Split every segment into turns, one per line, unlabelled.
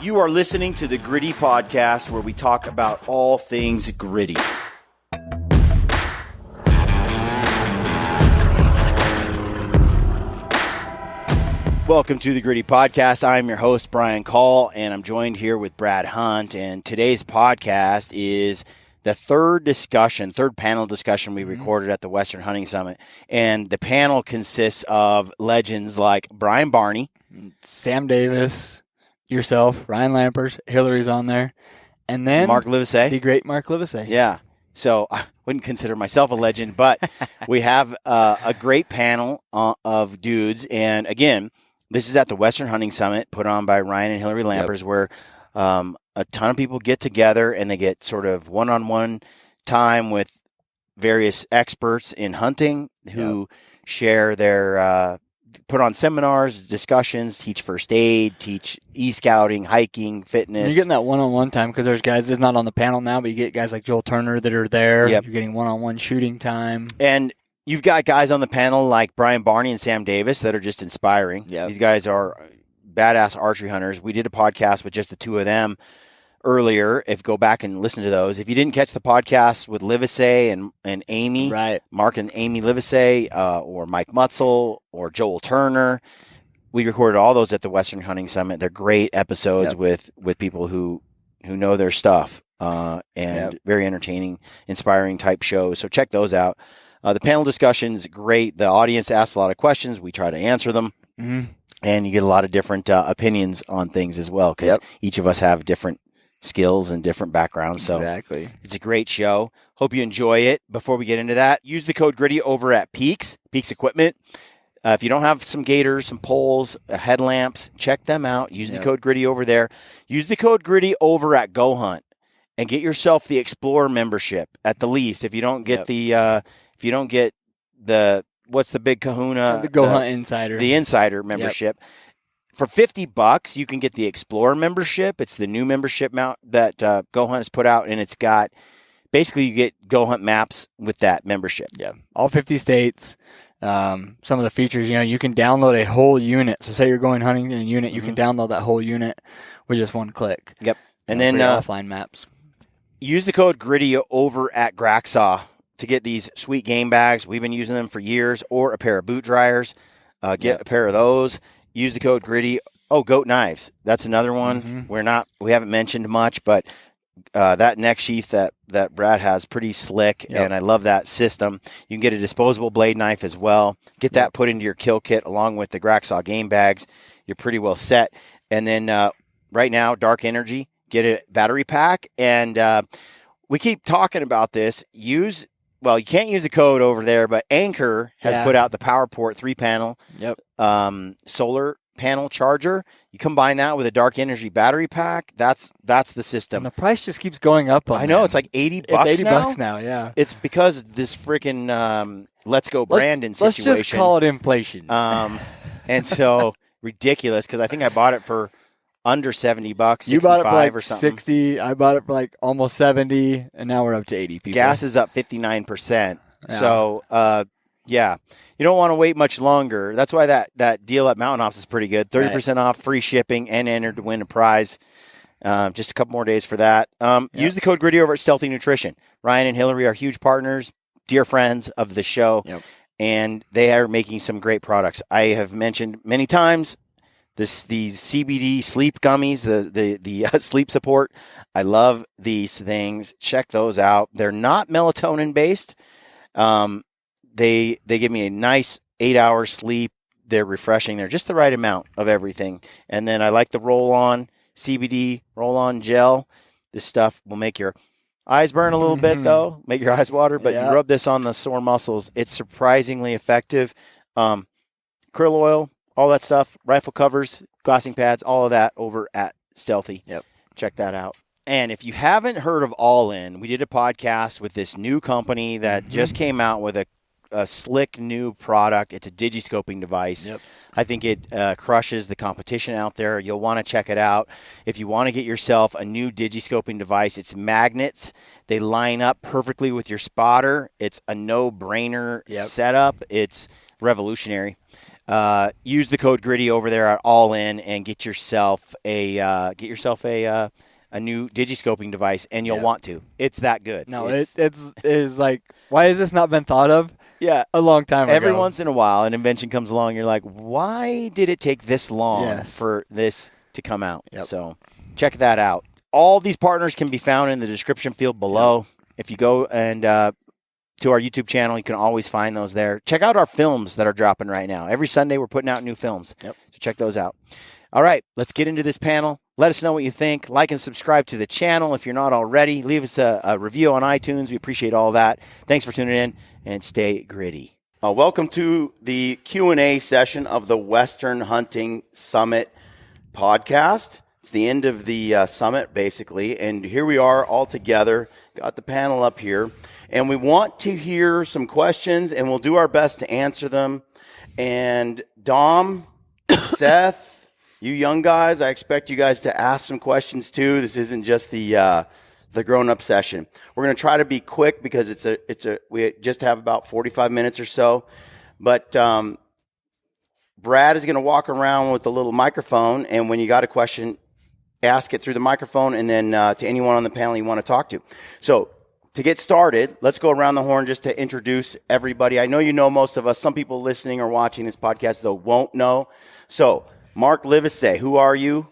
You are listening to the Gritty Podcast, where we talk about all things gritty. Welcome to the Gritty Podcast. I'm your host, Brian Call, and I'm joined here with Brad Hunt. And today's podcast is the third panel discussion we recorded at the Western Hunting Summit. And the panel consists of legends like Brian Barney,
Sam Davis, yourself, Ryan Lampers, Hillary's on there, and then
Mark Livesay.
The great Mark Livesay.
Yeah. So I wouldn't consider myself a legend, but we have a great panel of dudes. And again, this is at the Western Hunting Summit put on by Ryan and Hillary Lampers, where a ton of people get together and they get sort of one-on-one time with various experts in hunting who share their put on seminars, discussions, teach first aid, teach e-scouting, hiking, fitness.
You're getting that one-on-one time because there's guys that's not on the panel now, but you get guys like Joel Turner that are there.
Yep.
You're getting one-on-one shooting time.
And you've got guys on the panel like Brian Barney and Sam Davis that are just inspiring.
Yep.
These guys are badass archery hunters. We did a podcast with just the two of them earlier. Go back and listen to those. If you didn't catch the podcast with Livesay and Amy,
right,
Mark and Amy Livesay, or Mike Mutzel or Joel Turner, we recorded all those at the Western Hunting Summit. They're great episodes with people who know their stuff, and very entertaining, inspiring type shows. So check those out. The panel discussion is great. The audience asks a lot of questions. We try to answer them.
Mm-hmm.
And you get a lot of different opinions on things as well, because each of us have different skills and different backgrounds. So
exactly.
It's a great show. Hope you enjoy it. Before we get into that, use the code GRITTY over at Peaks Equipment. If you don't have some gaiters, some poles, headlamps, check them out. Use the code GRITTY over there. Use the code GRITTY over at Go Hunt and get yourself the Explorer membership at the least. If you don't get what's the big kahuna?
The Go Hunt Insider.
The Insider membership. For $50, you can get the Explorer membership. It's the new membership mount that Go Hunt has put out, and it's got basically you get Go Hunt maps with that membership.
Yeah, all 50 states. Some of the features, you can download a whole unit. So say you're going hunting in a unit, you can download that whole unit with just one click.
Yep. And then
offline maps.
Use the code GRITTY over at Graxaw to get these sweet game bags. We've been using them for years, or a pair of boot dryers. Get a pair of those. Use the code GRITTY. Oh, goat knives. That's another one. We haven't mentioned much, but that neck sheath that Brad has, pretty slick, and I love that system. You can get a disposable blade knife as well. Get that put into your kill kit along with the Graxaw game bags. You're pretty well set. And then right now, Dark Energy, get a battery pack. And we keep talking about this. You can't use the code over there, but Anchor has put out the PowerPort 3-panel solar panel charger. You combine that with a Dark Energy battery pack. That's the system.
And the price just keeps going up.
I know. It's like $80
it's $80
now.
now, yeah.
It's because this freaking Let's Go Brandon situation.
Let's just call it inflation.
And so ridiculous, because I think I bought it for under $70, 65
you bought it for like
or something.
60. I bought it for like almost 70, and now we're up to 80 people.
Gas is up 59%. Yeah. So, you don't want to wait much longer. That's why that deal at Mountain Hops is pretty good. 30% off, free shipping, and enter to win a prize. Just a couple more days for that. Use the code GRITTY over at Stealthy Nutrition. Ryan and Hillary are huge partners, dear friends of the show, and they are making some great products. I have mentioned many times these Cbd Sleep Gummies, the sleep support. I love these things. Check those out. They're not melatonin based. They give me a nice 8-hour sleep. They're refreshing. They're just the right amount of everything. And then I like the roll-on CBD roll-on gel. This stuff will make your eyes burn a little bit, though, make your eyes water. But you rub this on the sore muscles. It's surprisingly effective. Krill oil, all that stuff, rifle covers, glassing pads, all of that over at Stealthy. Check that out. And if you haven't heard of All In, we did a podcast with this new company that just came out with a slick new product. It's a digiscoping device. I think it crushes the competition out there. You'll want to check it out. If you want to get yourself a new digiscoping device, it's magnets. They line up perfectly with your spotter. It's a no-brainer setup. It's revolutionary. use the code Gritty over there at All In and get yourself a new digiscoping device, and you'll want to. It's that good.
No, it's like, why has this not been thought of?
Yeah,
a long time ago.
Every once in a while, an invention comes along. You're like, why did it take this long for this to come out?
Yep.
So check that out. All these partners can be found in the description field below. Yep. If you go and to our YouTube channel, you can always find those there. Check out our films that are dropping right now. Every Sunday, we're putting out new films. Yep. So check those out. All right, let's get into this panel. Let us know what you think. Like and subscribe to the channel if you're not already. Leave us a review on iTunes. We appreciate all that. Thanks for tuning in, and stay gritty. Welcome to the Q&A session of the Western Hunting Summit podcast. It's the end of the summit, basically, and here we are all together. Got the panel up here, and we want to hear some questions, and we'll do our best to answer them. And Dom, Seth, you young guys, I expect you guys to ask some questions too. This isn't just the grown-up session. We're going to try to be quick because we just have about 45 minutes or so. But Brad is going to walk around with a little microphone, and when you got a question, ask it through the microphone, and then to anyone on the panel you want to talk to. So to get started, let's go around the horn just to introduce everybody. I know you know most of us. Some people listening or watching this podcast, though, won't know. So Mark Livesay, who are you?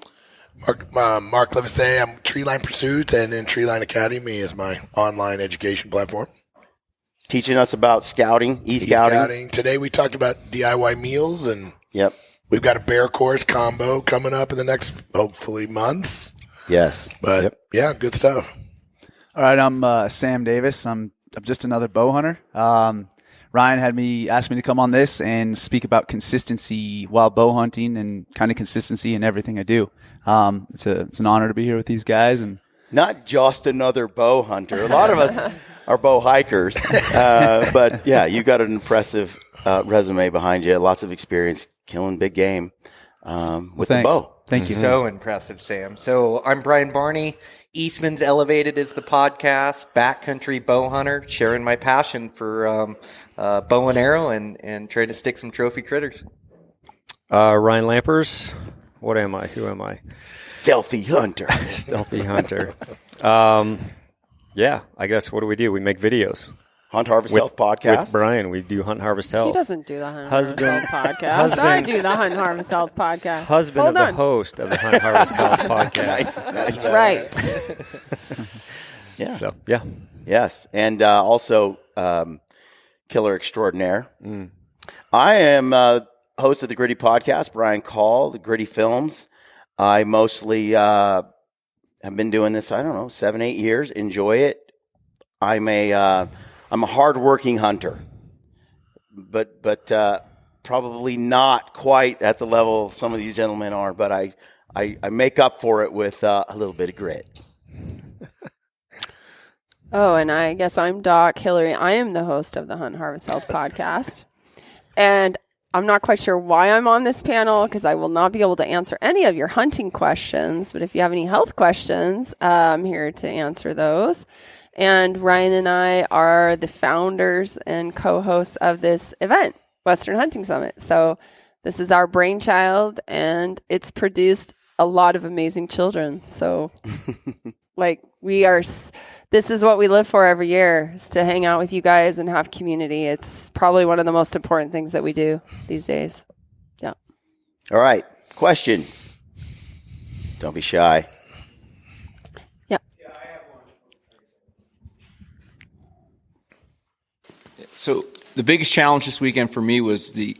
Mark Livesay. I'm Treeline Pursuits, and then Treeline Academy is my online education platform.
Teaching us about scouting, e-scouting.
Today we talked about DIY meals, and
yep,
we've got a bear course combo coming up in the next, hopefully, months.
Yes.
But, yeah, good stuff.
All right, I'm Sam Davis. I'm just another bow hunter. Ryan asked me to come on this and speak about consistency while bow hunting and kind of consistency in everything I do. It's an honor to be here with these guys. And
not just another bow hunter. A lot of us are bow hikers. But, yeah, you got an impressive resume behind you. Lots of experience killing big game with the bow.
Thank you.
So impressive, Sam. So I'm Brian Barney. Eastman's Elevated is the podcast. Backcountry bow hunter, sharing my passion for bow and arrow and trying to stick some trophy critters.
Ryan Lampers. What am I? Who am I?
Stealthy hunter.
Stealthy hunter. Yeah, I guess what do? We make videos.
Hunt, Harvest, Health podcast.
With Brian, we do Hunt, Harvest, Health.
He doesn't do the Hunt, Harvest, Health podcast. I do the Hunt, Harvest, Health podcast.
Husband the host of the Hunt, Harvest, Health podcast.
That's
right.
Yeah.
So, yeah.
Yes. And also killer extraordinaire. I am host of the Gritty podcast, Brian Call, the Gritty Films. I mostly have been doing this, 7-8 years. Enjoy it. I'm a hard-working hunter, but probably not quite at the level some of these gentlemen are. But I make up for it with a little bit of grit.
Oh, and I guess I'm Doc Hillary. I am the host of the Hunt, Harvest, Health podcast, and I'm not quite sure why I'm on this panel because I will not be able to answer any of your hunting questions. But if you have any health questions, I'm here to answer those. And Ryan and I are the founders and co-hosts of this event, Western Hunting Summit. So this is our brainchild, and it's produced a lot of amazing children. So, this is what we live for every year, is to hang out with you guys and have community. It's probably one of the most important things that we do these days. Yeah.
All right. Questions. Don't be shy.
So the biggest challenge this weekend for me was the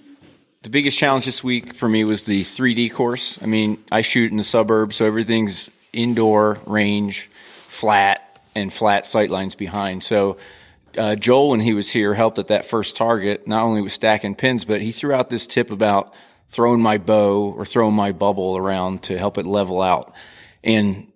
3D course. I mean, I shoot in the suburbs, so everything's indoor range, flat, and flat sight lines behind. So Joel, when he was here, helped at that first target, not only with stacking pins, but he threw out this tip about throwing my bow or throwing my bubble around to help it level out. And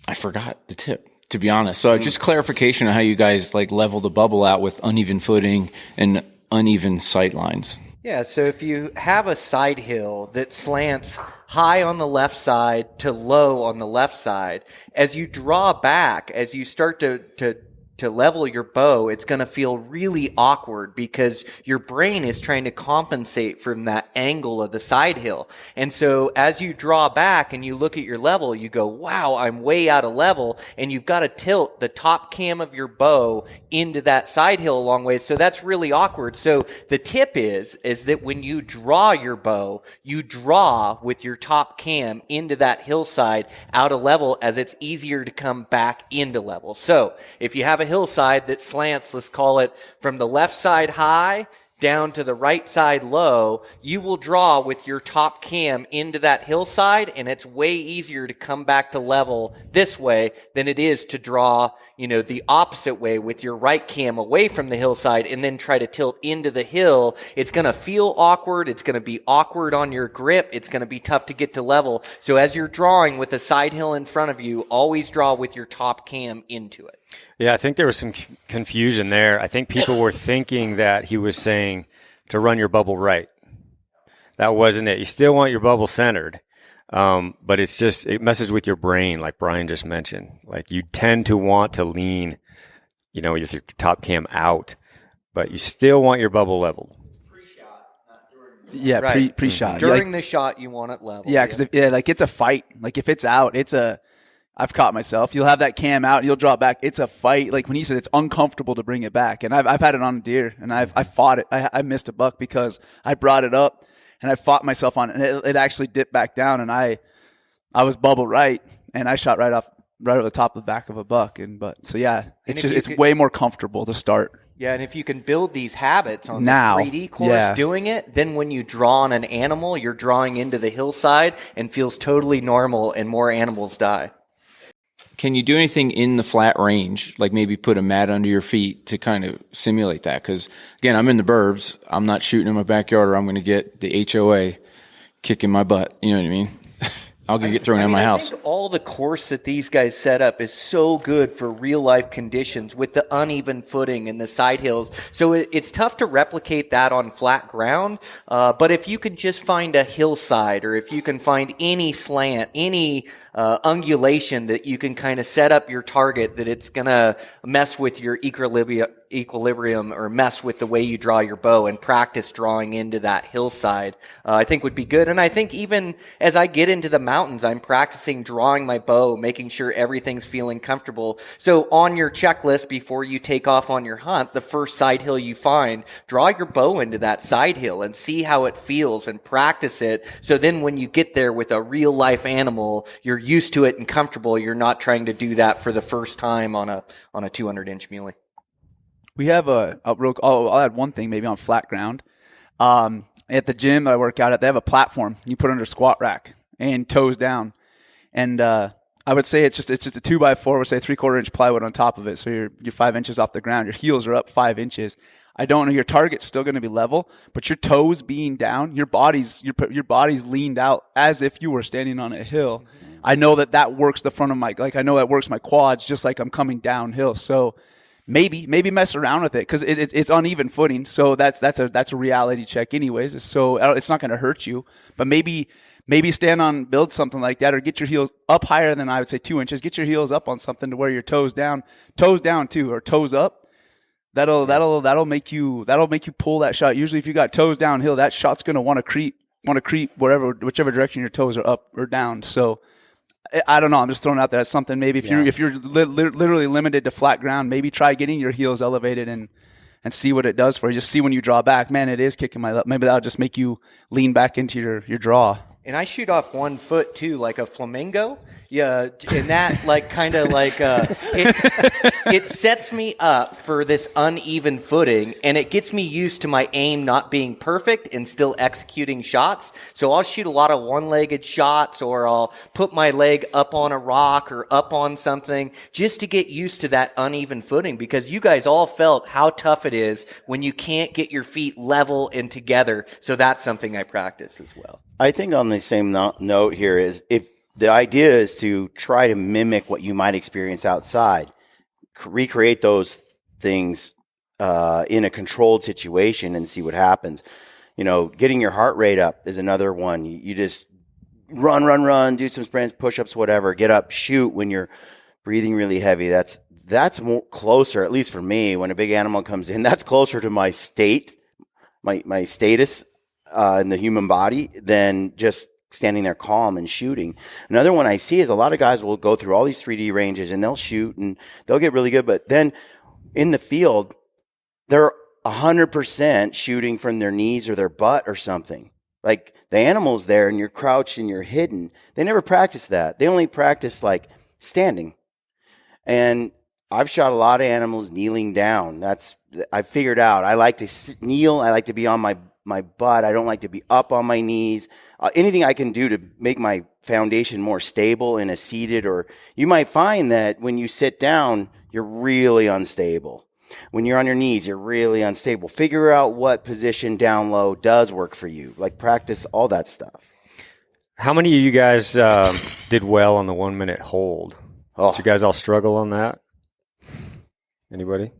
I forgot the tip, to be honest. So just clarification on how you guys level the bubble out with uneven footing and uneven sight lines.
Yeah, so if you have a side hill that slants high on the left side to low on the left side, as you draw back, as you start to to level your bow, it's going to feel really awkward because your brain is trying to compensate from that angle of the side hill. And so as you draw back and you look at your level, you go, wow, I'm way out of level. And you've got to tilt the top cam of your bow into that side hill a long way. So that's really awkward. So the tip is that when you draw your bow, you draw with your top cam into that hillside out of level, as it's easier to come back into level. So if you have a hillside that slants, let's call it from the left side high down to the right side low, you will draw with your top cam into that hillside, and it's way easier to come back to level this way than it is to draw, the opposite way with your right cam away from the hillside and then try to tilt into the hill. It's going to feel awkward. It's going to be awkward on your grip. It's going to be tough to get to level. So as you're drawing with the side hill in front of you, always draw with your top cam into it.
Yeah, I think there was some confusion there. I think people were thinking that he was saying to run your bubble right. That wasn't it. You still want your bubble centered, but it messes with your brain, like Brian just mentioned. Like you tend to want to lean, with your top cam out, but you still want your bubble leveled.
Pre-shot, not during.
Yeah,
right.
pre-shot.
During the shot, you want it level.
Yeah, because it's a fight. Like if it's out, I've caught myself. You'll have that cam out, you'll draw back. It's a fight. Like when he said it's uncomfortable to bring it back, and I've had it on a deer, and I fought it. I missed a buck because I brought it up, and I fought myself on it, and it actually dipped back down, and I was bubble right, and I shot right over the top of the back of a buck, it's way more comfortable to start.
Yeah, and if you can build these habits on the 3D course doing it, then when you draw on an animal, you're drawing into the hillside and feels totally normal, and more animals die.
Can you do anything in the flat range, like maybe put a mat under your feet to kind of simulate that? Because, again, I'm in the burbs. I'm not shooting in my backyard, or I'm going to get the HOA kicking my butt. You know what I mean? I'll get thrown out of my house.
I think all the course that these guys set up is so good for real-life conditions with the uneven footing and the side hills. So it's tough to replicate that on flat ground. But if you can just find a hillside, or if you can find any slant, any ungulation that you can kind of set up your target that it's going to mess with your equilibrium or mess with the way you draw your bow, and practice drawing into that hillside, I think would be good. And I think even as I get into the mountains, I'm practicing drawing my bow, making sure everything's feeling comfortable. So on your checklist before you take off on your hunt, the first side hill you find, draw your bow into that side hill and see how it feels and practice it. So then when you get there with a real life animal, you're used to it and comfortable. You're not trying to do that for the first time on a 200-inch muley.
We have I'll add one thing maybe on flat ground. At the gym I work out at, they have a platform you put under squat rack and toes down. And I would say it's just a 2x4 with say 3/4 inch plywood on top of it. So you're 5 inches off the ground. Your heels are up 5 inches. I don't know, your target's still going to be level, but your toes being down, your body's leaned out as if you were standing on a hill. I know that works the front of I know that works my quads just like I'm coming downhill. So maybe mess around with it, because it's uneven footing. So that's a reality check anyways. So it's not going to hurt you, but maybe build something like that, or get your heels up higher than I would say 2 inches. Get your heels up on something to where your toes down too, or toes up. That'll make you pull that shot. Usually if you got toes downhill, that shot's going to want to creep whichever direction your toes are up or down. So I don't know. I'm just throwing out there as something. Maybe if you're literally limited to flat ground, maybe try getting your heels elevated and see what it does for you. Just see when you draw back, man, it is kicking my left. Maybe that'll just make you lean back into your draw.
And I shoot off 1 foot too, like a flamingo. Yeah, and that it sets me up for this uneven footing, and it gets me used to my aim not being perfect and still executing shots. So I'll shoot a lot of one-legged shots, or I'll put my leg up on a rock or up on something just to get used to that uneven footing, because you guys all felt how tough it is when you can't get your feet level and together. So that's something I practice as well.
I think on the same note here is, if the idea is to try to mimic what you might experience outside, recreate those things in a controlled situation and see what happens. Getting your heart rate up is another one. You just run, do some sprints, push-ups, whatever. Get up, shoot when you're breathing really heavy. That's that's more closer, at least for me, when a big animal comes in, that's closer to my state, my status in the human body than just standing there calm and shooting. Another one I see is a lot of guys will go through all these 3D ranges and they'll shoot and they'll get really good. But then in the field, they're 100% shooting from their knees or their butt or something. Like the animal's there and you're crouched and you're hidden. They never practice that. They only practice like standing. And I've shot a lot of animals kneeling down. I figured out. I like to kneel. I like to be on my butt. I don't like to be up on my knees. Anything I can do to make my foundation more stable in a seated, or you might find that when you sit down, you're really unstable. When you're on your knees, you're really unstable. Figure out what position down low does work for you. Like practice all that stuff.
How many of you guys did well on the 1 minute hold? Did you guys all struggle on that? Anybody?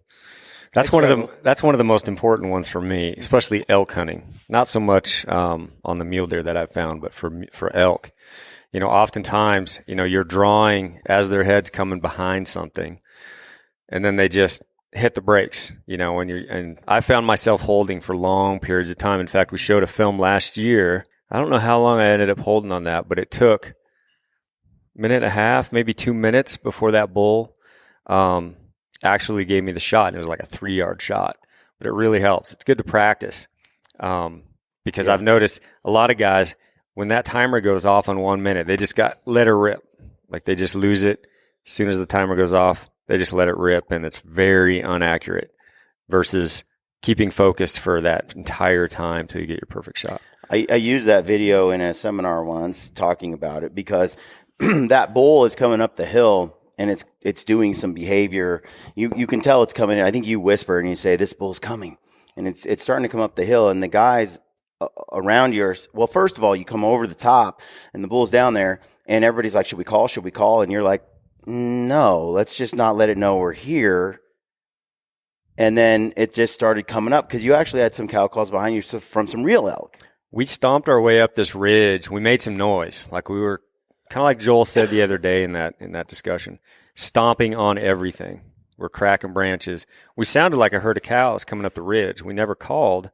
That's one of the most important ones for me, especially elk hunting. Not so much on the mule deer that I've found, but for elk. Oftentimes, you're drawing as their head's coming behind something, and then they just hit the brakes, and I found myself holding for long periods of time. In fact, we showed a film last year. I don't know how long I ended up holding on that, but it took a minute and a half, maybe 2 minutes before that bull actually gave me the shot. And it was like a 3-yard shot, but it really helps. It's good to practice because I've noticed a lot of guys, when that timer goes off on 1 minute, they just let her rip. Like they just lose it. As soon as the timer goes off, they just let it rip, and it's very inaccurate versus keeping focused for that entire time till you get your perfect shot.
I used that video in a seminar once talking about it because that bull is coming up the hill and it's doing some behavior. You can tell it's coming in. I think you whisper and you say, "This bull's coming," and it's starting to come up the hill, and the guys around yours. Well, first of all, you come over the top and the bull's down there, and everybody's like, "Should we call? Should we call?" And you're like, "No, let's just not let it know we're here." And then it just started coming up because you actually had some cow calls behind you from some real elk.
We stomped our way up this ridge. We made some noise. Like we were kind of like Joel said the other day in that discussion, stomping on everything. We're cracking branches. We sounded like a herd of cows coming up the ridge. We never called.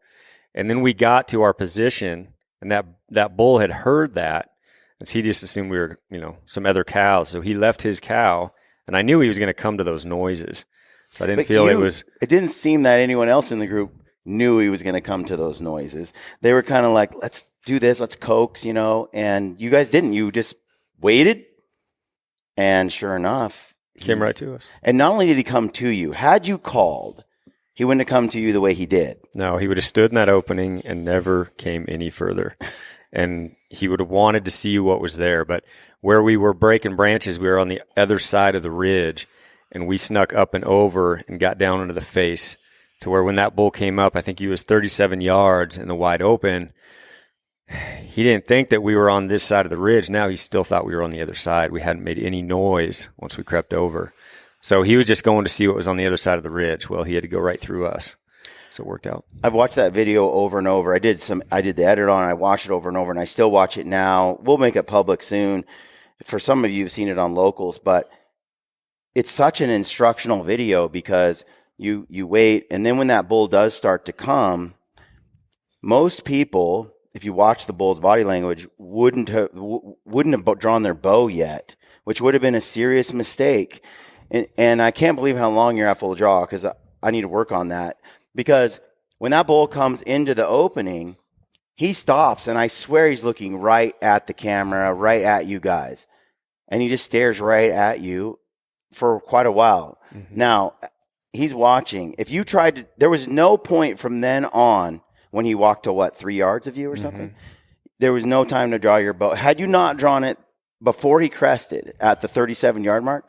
And then we got to our position, and that bull had heard that. And so he just assumed we were, some other cows. So he left his cow, and I knew he was going to come to those noises. So I didn't feel it was. It
didn't seem that anyone else in the group knew he was going to come to those noises. They were kind of like, "Let's do this, let's coax," and you guys didn't. You just waited, and sure enough,
he came right to us.
And not only did he come to you, had you called, he wouldn't have come to you the way he did.
No, he would have stood in that opening and never came any further. And he would have wanted to see what was there. But where we were breaking branches, we were on the other side of the ridge, and we snuck up and over and got down into the face to where when that bull came up, I think he was 37 yards in the wide open. He didn't think that we were on this side of the ridge. Now he still thought we were on the other side. We hadn't made any noise once we crept over. So he was just going to see what was on the other side of the ridge. Well, he had to go right through us. So it worked out.
I've watched that video over and over. I did the edit on it. I watched it over and over, and I still watch it now. We'll make it public soon. For some of you who've seen it on locals, but it's such an instructional video because you wait, and then when that bull does start to come, most people, if you watch the bull's body language, wouldn't have drawn their bow yet, which would have been a serious mistake. And I can't believe how long you're at full draw because I need to work on that. Because when that bull comes into the opening, he stops, and I swear he's looking right at the camera, right at you guys. And he just stares right at you for quite a while. Mm-hmm. Now, he's watching. If you tried to, there was no point from then on when he walked to 3 yards of you or something? There was no time to draw your bow. Had you not drawn it before he crested at the 37-yard mark,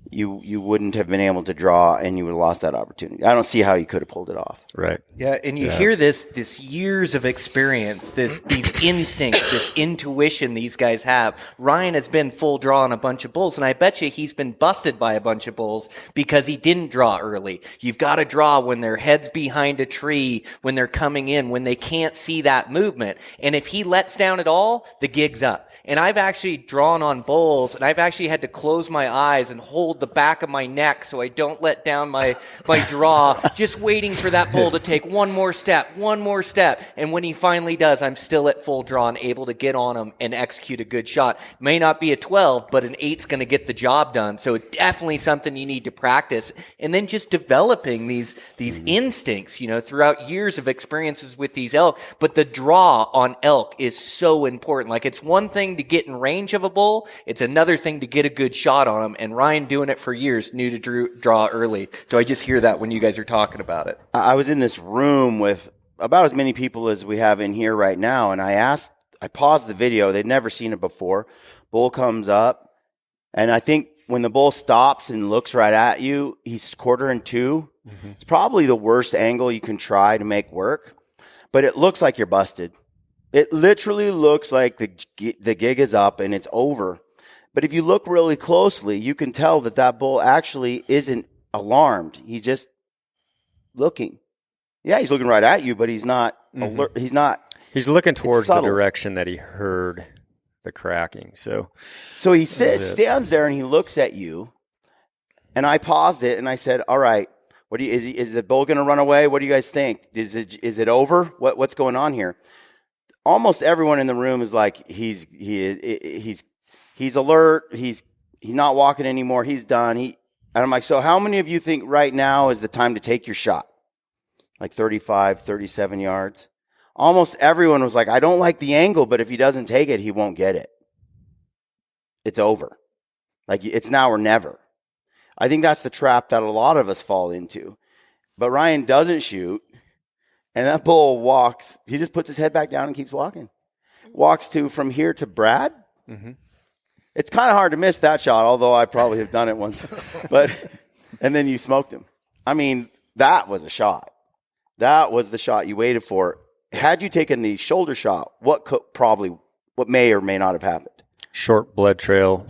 you wouldn't have been able to draw, and you would have lost that opportunity. I don't see how you could have pulled it off.
Right.
Yeah, and you hear this years of experience, these instincts, this intuition these guys have. Ryan has been full draw on a bunch of bulls, and I bet you he's been busted by a bunch of bulls because he didn't draw early. You've got to draw when their head's behind a tree, when they're coming in, when they can't see that movement. And if he lets down at all, the gig's up. And I've actually drawn on bulls, and I've actually had to close my eyes and hold the back of my neck so I don't let down my draw, just waiting for that bull to take one more step. And when he finally does, I'm still at full draw and able to get on him and execute a good shot. May not be a 12, but an 8's going to get the job done. So definitely something you need to practice. And then just developing these instincts, throughout years of experiences with these elk. But the draw on elk is so important. Like, it's one thing to get in range of a bull. It's another thing to get a good shot on him. And Ryan, doing it for years, knew to draw early. So I just hear that when you guys are talking about it.
I was in this room with about as many people as we have in here right now, and I paused the video. They'd never seen it before. Bull comes up, and I think when the bull stops and looks right at you, he's quarter in two. Mm-hmm. It's probably the worst angle you can try to make work, but it looks like you're busted. It literally looks like the gig is up and it's over. But if you look really closely, you can tell that bull actually isn't alarmed. He's just looking. Yeah, he's looking right at you, but he's not alert. He's not.
He's looking towards the direction that he heard the cracking. So
he stands there and he looks at you. And I paused it and I said, "All right, is the bull going to run away? What do you guys think? Is it over? What's going on here?" Almost everyone in the room is like, he's alert. He's not walking anymore. He's done. And I'm like, so how many of you think right now is the time to take your shot? Like 35, 37 yards. Almost everyone was like, I don't like the angle, but if he doesn't take it, he won't get it. It's over. Like, it's now or never. I think that's the trap that a lot of us fall into. But Ryan doesn't shoot, and that bull walks. He just puts his head back down and keeps walking. Walks from here to Brad. Mm-hmm. It's kind of hard to miss that shot, although I probably have done it once. And then you smoked him. I mean, that was a shot. That was the shot you waited for. Had you taken the shoulder shot, what may or may not have happened?
Short blood trail,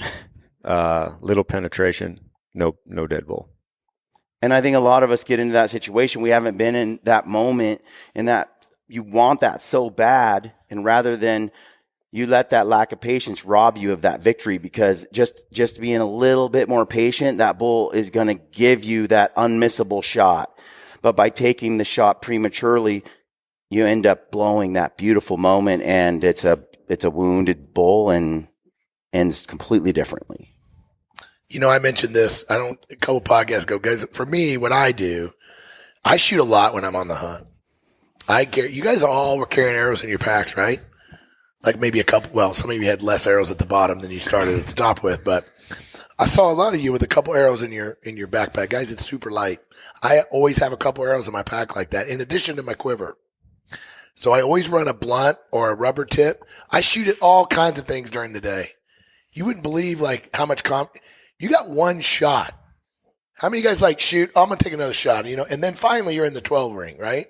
little penetration, no dead bull.
And I think a lot of us get into that situation. We haven't been in that moment, and that you want that so bad, and rather than you let that lack of patience rob you of that victory, because just being a little bit more patient, that bull is going to give you that unmissable shot. But by taking the shot prematurely, you end up blowing that beautiful moment, and it's a wounded bull and ends completely differently.
I mentioned this, a couple podcasts ago, guys. For me, what I do, I shoot a lot when I'm on the hunt. You guys all were carrying arrows in your packs, right? Like maybe a couple, well, some of you had less arrows at the bottom than you started at the top with, but I saw a lot of you with a couple arrows in your backpack. Guys, it's super light. I always have a couple arrows in my pack like that, in addition to my quiver. So I always run a blunt or a rubber tip. I shoot at all kinds of things during the day. You wouldn't believe how much you got one shot. How many of you guys shoot? I'm going to take another shot, and then finally you're in the 12 ring, right?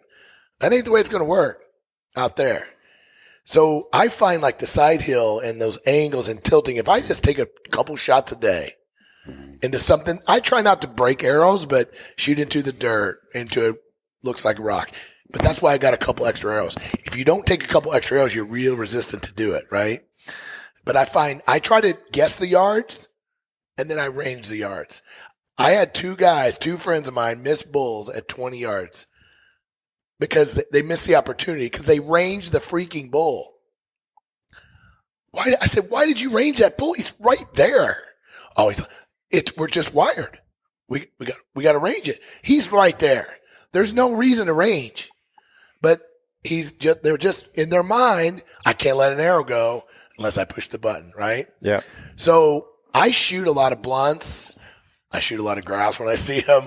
That ain't the way it's going to work out there. So I find the side hill and those angles and tilting, if I just take a couple shots a day into something, I try not to break arrows, but shoot into the dirt, looks like a rock. But that's why I got a couple extra arrows. If you don't take a couple extra arrows, you're real resistant to do it, right? But I find I try to guess the yards and then I range the yards. I had two friends of mine, miss bulls at 20 yards because they missed the opportunity because they ranged the freaking bull. I said, why did you range that bull? He's right there. Oh, we're just wired. We got to range it. He's right there. There's no reason to range. But they're just in their mind, I can't let an arrow go unless I push the button, right?
Yeah.
So I shoot a lot of blunts. I shoot a lot of grouse when I see them.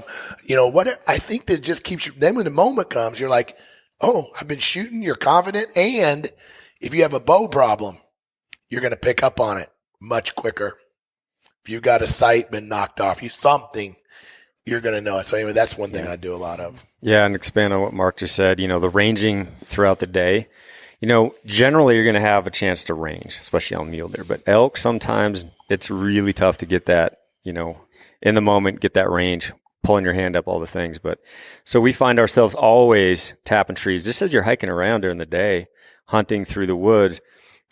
I think that just keeps you, then when the moment comes, you're like, oh, I've been shooting, you're confident. And if you have a bow problem, you're going to pick up on it much quicker. If you've got a sight been knocked off, you're going to know it. So anyway, that's one thing I do a lot of.
Yeah, and expand on what Mark just said, the ranging throughout the day. Generally you're going to have a chance to range, especially on mule deer. But elk, sometimes it's really tough to get that, in the moment, get that range, pulling your hand up, all the things. But so we find ourselves always tapping trees, just as you're hiking around during the day, hunting through the woods.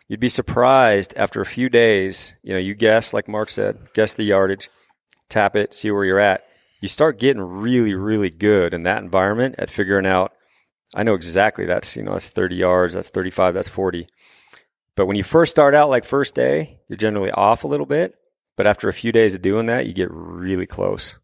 You'd be surprised after a few days, you guess, like Mark said, guess the yardage, tap it, see where you're at. You start getting really, really good in that environment at figuring out, I know exactly that's 30 yards, that's 35, that's 40. But when you first start out, like first day, you're generally off a little bit. But after a few days of doing that, you get really close.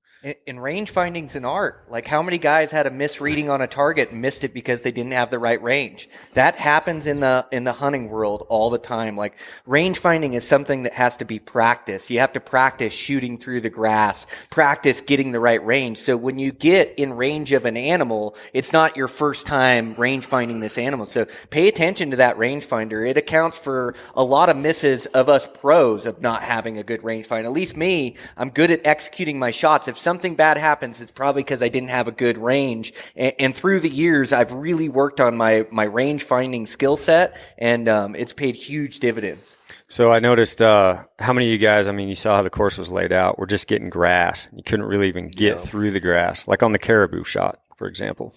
In range finding's an art. Like, how many guys had a misreading on a target and missed it because they didn't have the right range? That happens in the hunting world all the time. Like, range finding is something that has to be practiced. You have to practice shooting through the grass, practice getting the right range. So when you get in range of an animal, it's not your first time range finding this animal. So pay attention to that range finder. It accounts for a lot of misses of us pros of not having a good range finder. At least me, I'm good at executing my shots. If something bad happens, it's probably because I didn't have a good range. And through the years, I've really worked on my range finding skill set, and it's paid huge dividends.
So I noticed how many of you guys, you saw how the course was laid out. We're just getting grass. You couldn't really even get through the grass, like on the caribou shot, for example.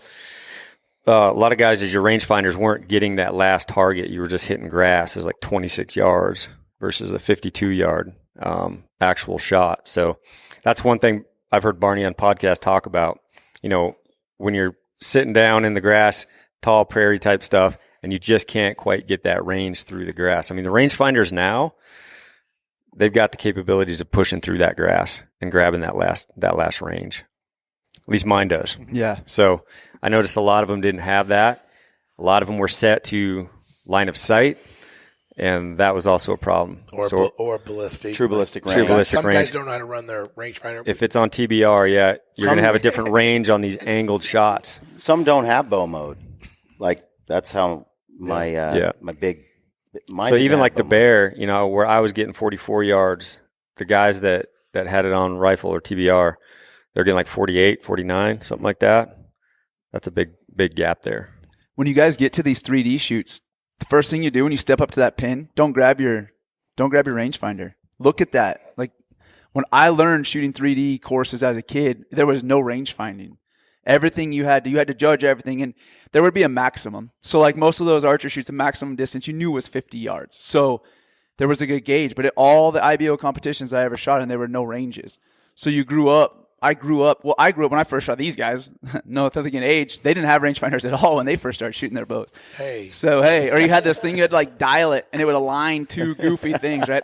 A lot of guys, as your rangefinders, weren't getting that last target. You were just hitting grass. It was like 26 yards versus a 52-yard actual shot. So that's one thing I've heard Barney on podcast talk about. When you're sitting down in the grass, tall prairie type stuff, and you just can't quite get that range through the grass. The rangefinders now, they've got the capabilities of pushing through that grass and grabbing that last range. At least mine does.
Yeah.
So I noticed a lot of them didn't have that. A lot of them were set to line of sight, and that was also a problem.
Or ballistic.
True ballistic range.
True ballistic
Some
range.
guys don't know how to run their rangefinder.
If it's on TBR, you're going to have a different range on these angled shots.
Some don't have bow mode. Like, that's how my big.
So even like the bear, where I was getting 44 yards, the guys that had it on rifle or TBR, they're getting like 48, 49, something like that. That's a big gap there.
When you guys get to these 3D shoots, the first thing you do when you step up to that pin, don't grab your rangefinder. Look at that. Like, when I learned shooting 3D courses as a kid, there was no range finding. Everything you had to judge everything, and there would be a maximum. So like most of those archer shoots, the maximum distance you knew was 50 yards. So there was a good gauge, but at all the IBO competitions I ever shot in, there were no ranges. So I grew up when I first shot these guys, nothing in age, they didn't have rangefinders at all when they first started shooting their bows. Or you had this thing, you had to like dial it, and it would align two goofy things, right?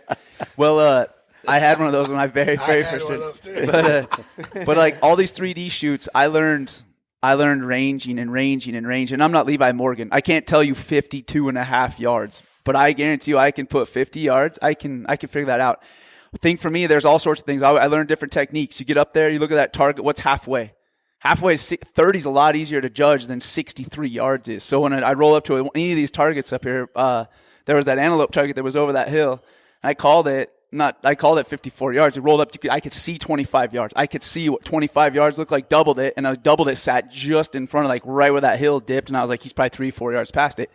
Well, I had one of those when I very first did. But like all these 3D shoots, I learned ranging, and I'm not Levi Morgan. I can't tell you 52.5 yards, but I guarantee you I can put 50 yards. I can figure that out. Think for me, there's all sorts of things. I learned different techniques. You get up there, you look at that target. What's halfway? Halfway, 30 is a lot easier to judge than 63 yards is. So when I roll up to any of these targets up here, there was that antelope target that was over that hill. And I called it 54 yards. It rolled up. I could see 25 yards. I could see what 25 yards looked like. Doubled it, and I doubled it. Sat just in front of, like, right where that hill dipped, and I was like, he's probably 3-4 yards past it.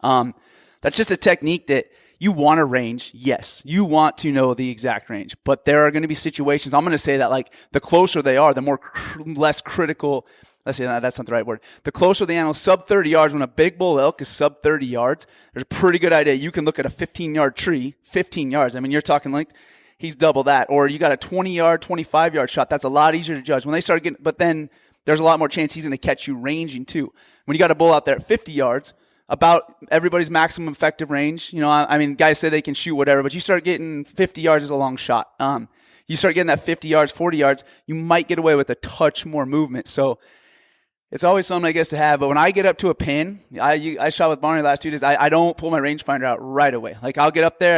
That's just a technique that. You want a range, yes. You want to know the exact range, but there are going to be situations. I'm going to say that, like, the closer they are, the more less critical. Let's say that's not the right word. The closer the animal, sub 30 yards. When a big bull elk is sub 30 yards, there's a pretty good idea. You can look at a 15-yard tree, 15 yards. You're talking like he's double that, or you got a 20-yard, 25-yard shot. That's a lot easier to judge when they start getting. But then there's a lot more chance he's going to catch you ranging too. When you got a bull out there at 50 yards. About everybody's maximum effective range. Guys say they can shoot whatever, but you start getting 50 yards is a long shot. You start getting that 50 yards, 40 yards, you might get away with a touch more movement. So it's always something, I guess, to have. But when I get up to a pin, I shot with Barney last 2 days, I don't pull my rangefinder out right away. Like, I'll get up there,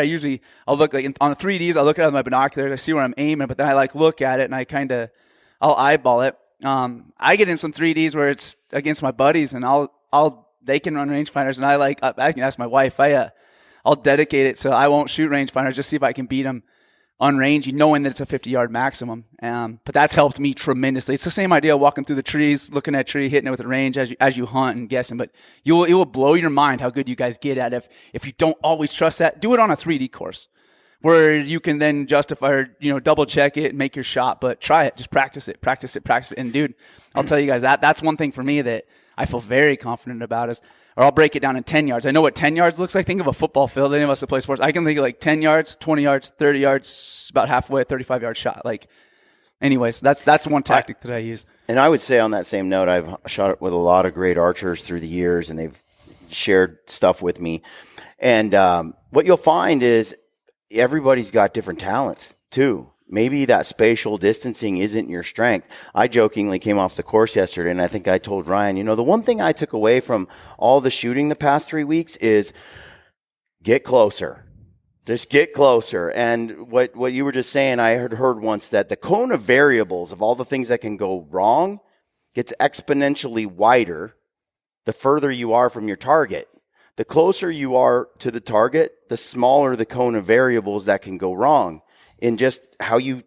I'll look, like, on the 3Ds, I'll look at it with my binoculars, I see where I'm aiming, but then I, like, look at it, and I'll eyeball it. I get in some 3Ds where it's against my buddies, and they can run rangefinders, and I can ask my wife. I'll dedicate it so I won't shoot rangefinders, just see if I can beat them on range, knowing that it's a 50-yard maximum. But that's helped me tremendously. It's the same idea, walking through the trees, looking at a tree, hitting it with a range as you hunt and guessing. But it will blow your mind how good you guys get at it. If you don't always trust that, do it on a 3D course where you can then justify or double check it and make your shot. But try it, just practice it. And dude, I'll tell you guys that's one thing for me that I feel very confident about is or I'll break it down in 10 yards. I know what 10 yards looks like. Think of a football field. Any of us that play sports, I can think of like 10 yards, 20 yards, 30 yards, about halfway, 35-yard shot. Like, anyways, that's one tactic that I use.
And I would say on that same note, I've shot it with a lot of great archers through the years, and they've shared stuff with me. And what you'll find is everybody's got different talents too. Maybe that spatial distancing isn't your strength. I jokingly came off the course yesterday, and I think I told Ryan, the one thing I took away from all the shooting the past 3 weeks is get closer. Just get closer. And what you were just saying, I had heard once that the cone of variables of all the things that can go wrong gets exponentially wider the further you are from your target. The closer you are to the target, the smaller the cone of variables that can go wrong in just how you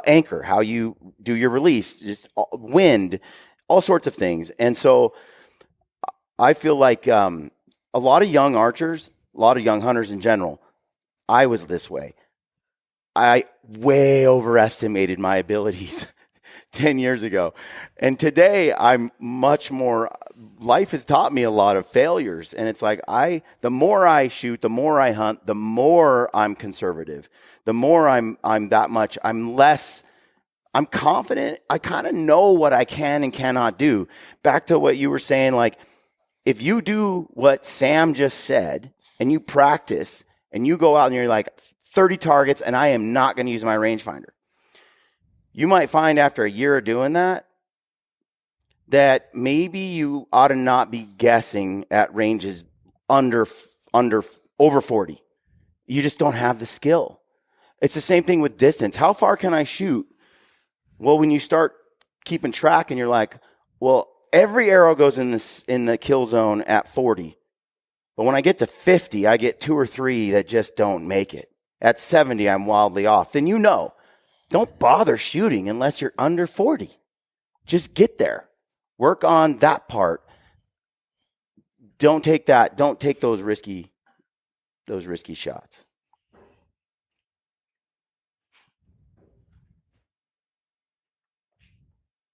anchor, how you do your release, just wind, all sorts of things. And so I feel like a lot of young archers, a lot of young hunters in general, I was this way. I way overestimated my abilities 10 years ago. And today I'm much more, life has taught me a lot of failures. And it's like the more I shoot, the more I hunt, the more I'm conservative, the more I'm confident. I kind of know what I can and cannot do. Back to what you were saying, like if you do what Sam just said and you practice and you go out and you're like 30 targets and I am not going to use my rangefinder. You might find after a year of doing that maybe you ought to not be guessing at ranges over 40. You just don't have the skill. It's the same thing with distance. How far can I shoot? Well, when you start keeping track and you're like, well, every arrow goes in the kill zone at 40. But when I get to 50, I get 2 or 3 that just don't make it. At 70, I'm wildly off. Then don't bother shooting unless you're under 40. Just get there. Work on that part. Don't take those risky shots.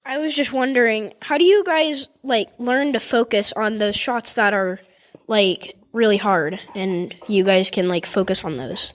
I was just wondering, how do you guys learn to focus on those shots that are really hard and you guys can focus on those?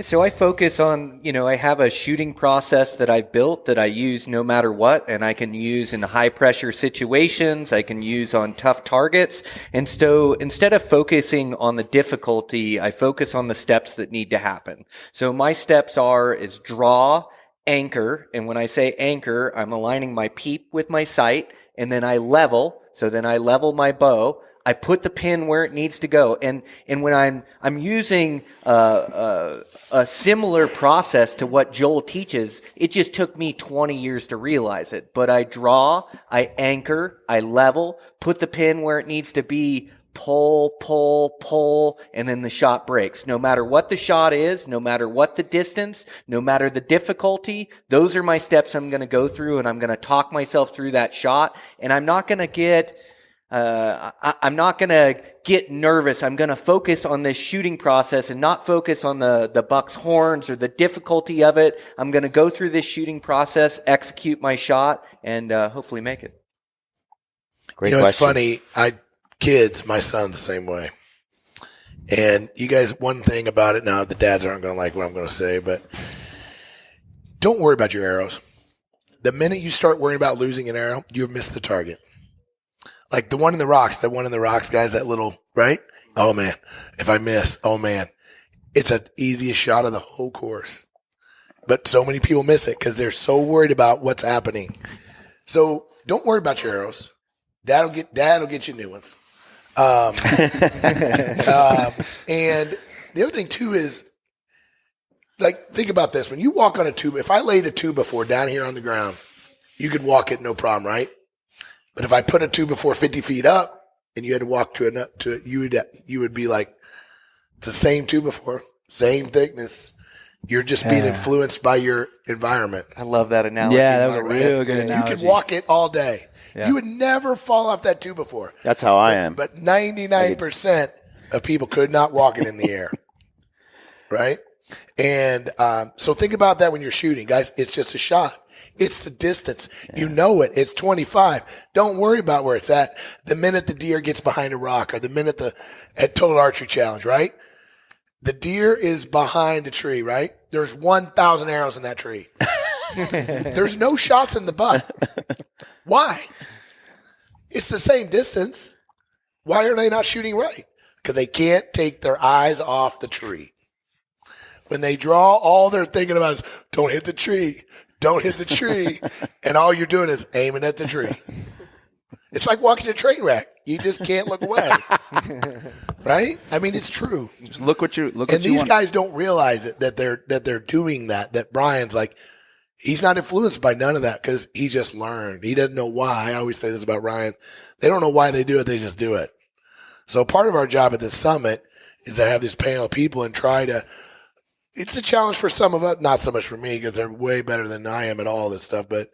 So I focus on, I have a shooting process that I've built that I use no matter what, and I can use in high pressure situations, I can use on tough targets. And so instead of focusing on the difficulty, I focus on the steps that need to happen. So my steps is draw, anchor, and when I say anchor, I'm aligning my peep with my sight, and then I level. So then I level my bow. I put the pin where it needs to go, and when I'm using a similar process to what Joel teaches, it just took me 20 years to realize it. But I draw, I anchor, I level, put the pin where it needs to be, pull, pull, pull, and then the shot breaks. No matter what the shot is, no matter what the distance, no matter the difficulty, those are my steps I'm going to go through, and I'm going to talk myself through that shot, and I'm not going to get nervous. I'm going to focus on this shooting process and not focus on the buck's horns or the difficulty of it. I'm going to go through this shooting process, execute my shot, and hopefully make it.
Great question.
It's funny. My son's the same way. And you guys, one thing about it now, the dads aren't going to like what I'm going to say, but don't worry about your arrows. The minute you start worrying about losing an arrow, you've missed the target. Like the one in the rocks, guys, that little, right? Oh man, if I miss, oh man, it's the easiest shot of the whole course. But so many people miss it because they're so worried about what's happening. So don't worry about your arrows. Dad'll get you new ones. And the other thing too is, think about this. When you walk on a two, if I laid a 2x4 down here on the ground, you could walk it no problem, right? But if I put a 2x4 50 feet up and you had to walk to it, you would be like, it's the same 2x4, same thickness. You're just being influenced by your environment.
I love that analogy.
Yeah, that was a real good analogy.
You could walk it all day.
Yeah.
You would never fall off that 2x4.
That's how I am.
But 99% of people could not walk it in the air. Right? And so think about that when you're shooting, guys. It's just a shot. It's the distance. You know it. It's 25. Don't worry about where it's at. The minute the deer gets behind a rock, or the minute at Total Archery Challenge, right? The deer is behind a tree, right? There's 1,000 arrows in that tree. There's no shots in the butt. Why? It's the same distance. Why are they not shooting right? Because they can't take their eyes off the tree. When they draw, all they're thinking about is, don't hit the tree. Don't hit the tree. And all you're doing is aiming at the tree. It's like walking a train wreck. You just can't look away. Right? I mean, it's true.
Just look what you look.
And these guys don't realize it, that they're doing that. That Brian's like, he's not influenced by none of that because he just learned. He doesn't know why. I always say this about Ryan. They don't know why they do it. They just do it. So part of our job at this summit is to have this panel of people and try to. It's a challenge for some of us, not so much for me because they're way better than I am at all this stuff. But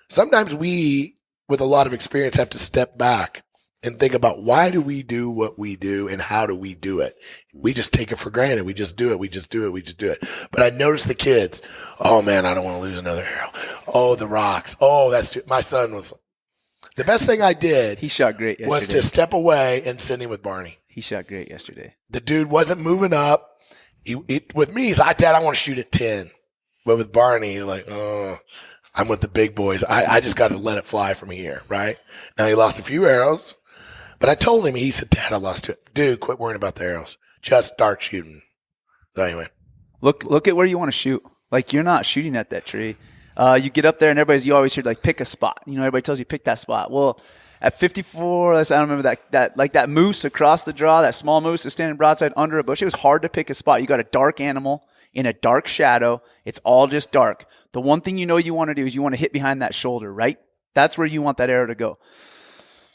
sometimes we, with a lot of experience, have to step back and think about why do we do what we do and how do we do it? We just take it for granted. We just do it. We just do it. We just do it. But I noticed the kids. Oh man, I don't want to lose another arrow. Oh, the rocks. Oh, my son was. The best thing I did.
He shot great yesterday.
Was to step away and sit in with Barney.
He shot great yesterday.
The dude wasn't moving up. With me, he's like, Dad, I want to shoot at 10. But with Barney, he's like, oh, I'm with the big boys. I just got to let it fly from here, right? Now he lost a few arrows, but I told him, he said, Dad, I lost two. Dude, quit worrying about the arrows. Just start shooting. So anyway.
Look at where you want to shoot. Like, you're not shooting at that tree. You get up there and you always hear, like, pick a spot. You know, everybody tells you pick that spot. Well, at 54, I don't remember that moose across the draw, that small moose is standing broadside under a bush. It was hard to pick a spot. You got a dark animal in a dark shadow. It's all just dark. The one thing you know you want to do is you want to hit behind that shoulder, right? That's where you want that arrow to go.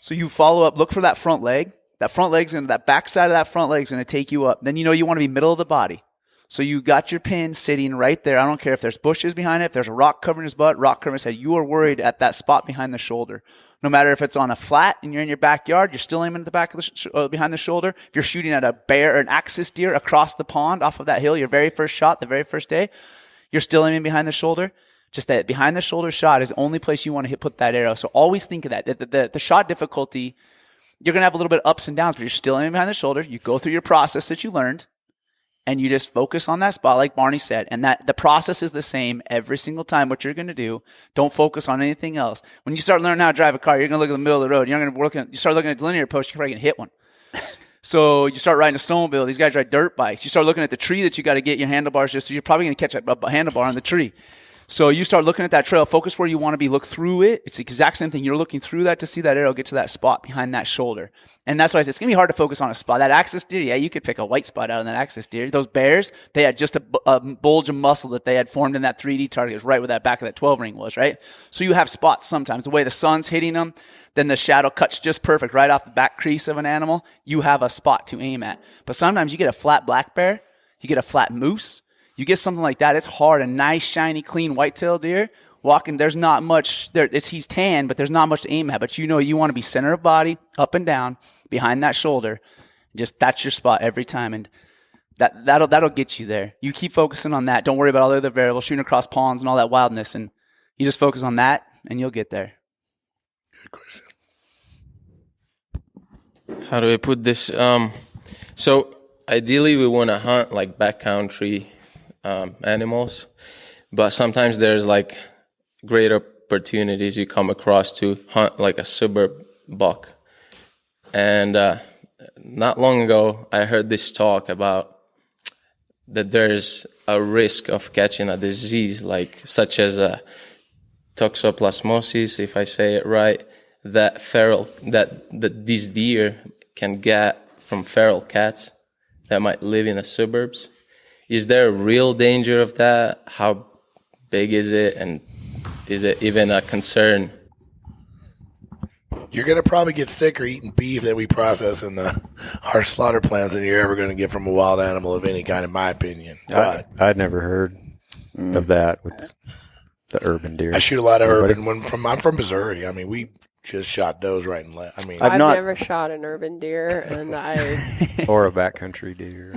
So you follow up, look for that front leg. That back side of that front leg is going to take you up. Then you know you want to be middle of the body. So you got your pin sitting right there. I don't care if there's bushes behind it, if there's a rock covering his butt, rock covering his head. You are worried at that spot behind the shoulder. No matter if it's on a flat and you're in your backyard, you're still aiming at the back of the behind the shoulder. If you're shooting at a bear or an axis deer across the pond off of that hill, your very first shot, the very first day, you're still aiming behind the shoulder. Just that behind the shoulder shot is the only place you want to put that arrow. So always think of that. The shot difficulty, you're going to have a little bit of ups and downs, but you're still aiming behind the shoulder. You go through your process that you learned. And you just focus on that spot, like Barney said. And that the process is the same every single time. What you're going to do, don't focus on anything else. When you start learning how to drive a car, you're going to look at the middle of the road. You start looking at the linear post, you're probably going to hit one. So you start riding a snowmobile. These guys ride dirt bikes. You start looking at the tree that you got to get your handlebars just. So you're probably going to catch a handlebar on the tree. So you start looking at that trail, focus where you want to be, look through it. It's the exact same thing. You're looking through that to see that arrow get to that spot behind that shoulder. And that's why I said it's going to be hard to focus on a spot. That axis deer, yeah, you could pick a white spot out on that axis deer. Those bears, they had just a bulge of muscle that they had formed in that 3D target. It was right where that back of that 12 ring was, right? So you have spots sometimes. The way the sun's hitting them, then the shadow cuts just perfect right off the back crease of an animal. You have a spot to aim at. But sometimes you get a flat black bear, you get a flat moose, you get something like that, it's hard. A nice, shiny, clean whitetail deer, walking, there's not much, he's tan, but there's not much to aim at. But you know you want to be center of body, up and down, behind that shoulder. Just that's your spot every time. And that'll get you there. You keep focusing on that. Don't worry about all the other variables, shooting across ponds and all that wildness. And you just focus on that, and you'll get there.
Good question.
How do I put this? So ideally, we want to hunt like backcountry animals, but sometimes there's like great opportunities you come across to hunt like a suburb buck. And not long ago, I heard this talk about that there's a risk of catching a disease like such as a toxoplasmosis, if I say it right, that these deer can get from feral cats that might live in the suburbs. Is there a real danger of that? How big is it? And is it even a concern?
You're going to probably get sicker eating beef that we process in our slaughter plants than you're ever going to get from a wild animal of any kind, in my opinion. But
I'd never heard of that with the urban deer.
I shoot a lot of urban. I'm from Missouri. I mean, we just shot does right and left. I mean,
I've never shot an urban deer, and
or a backcountry deer.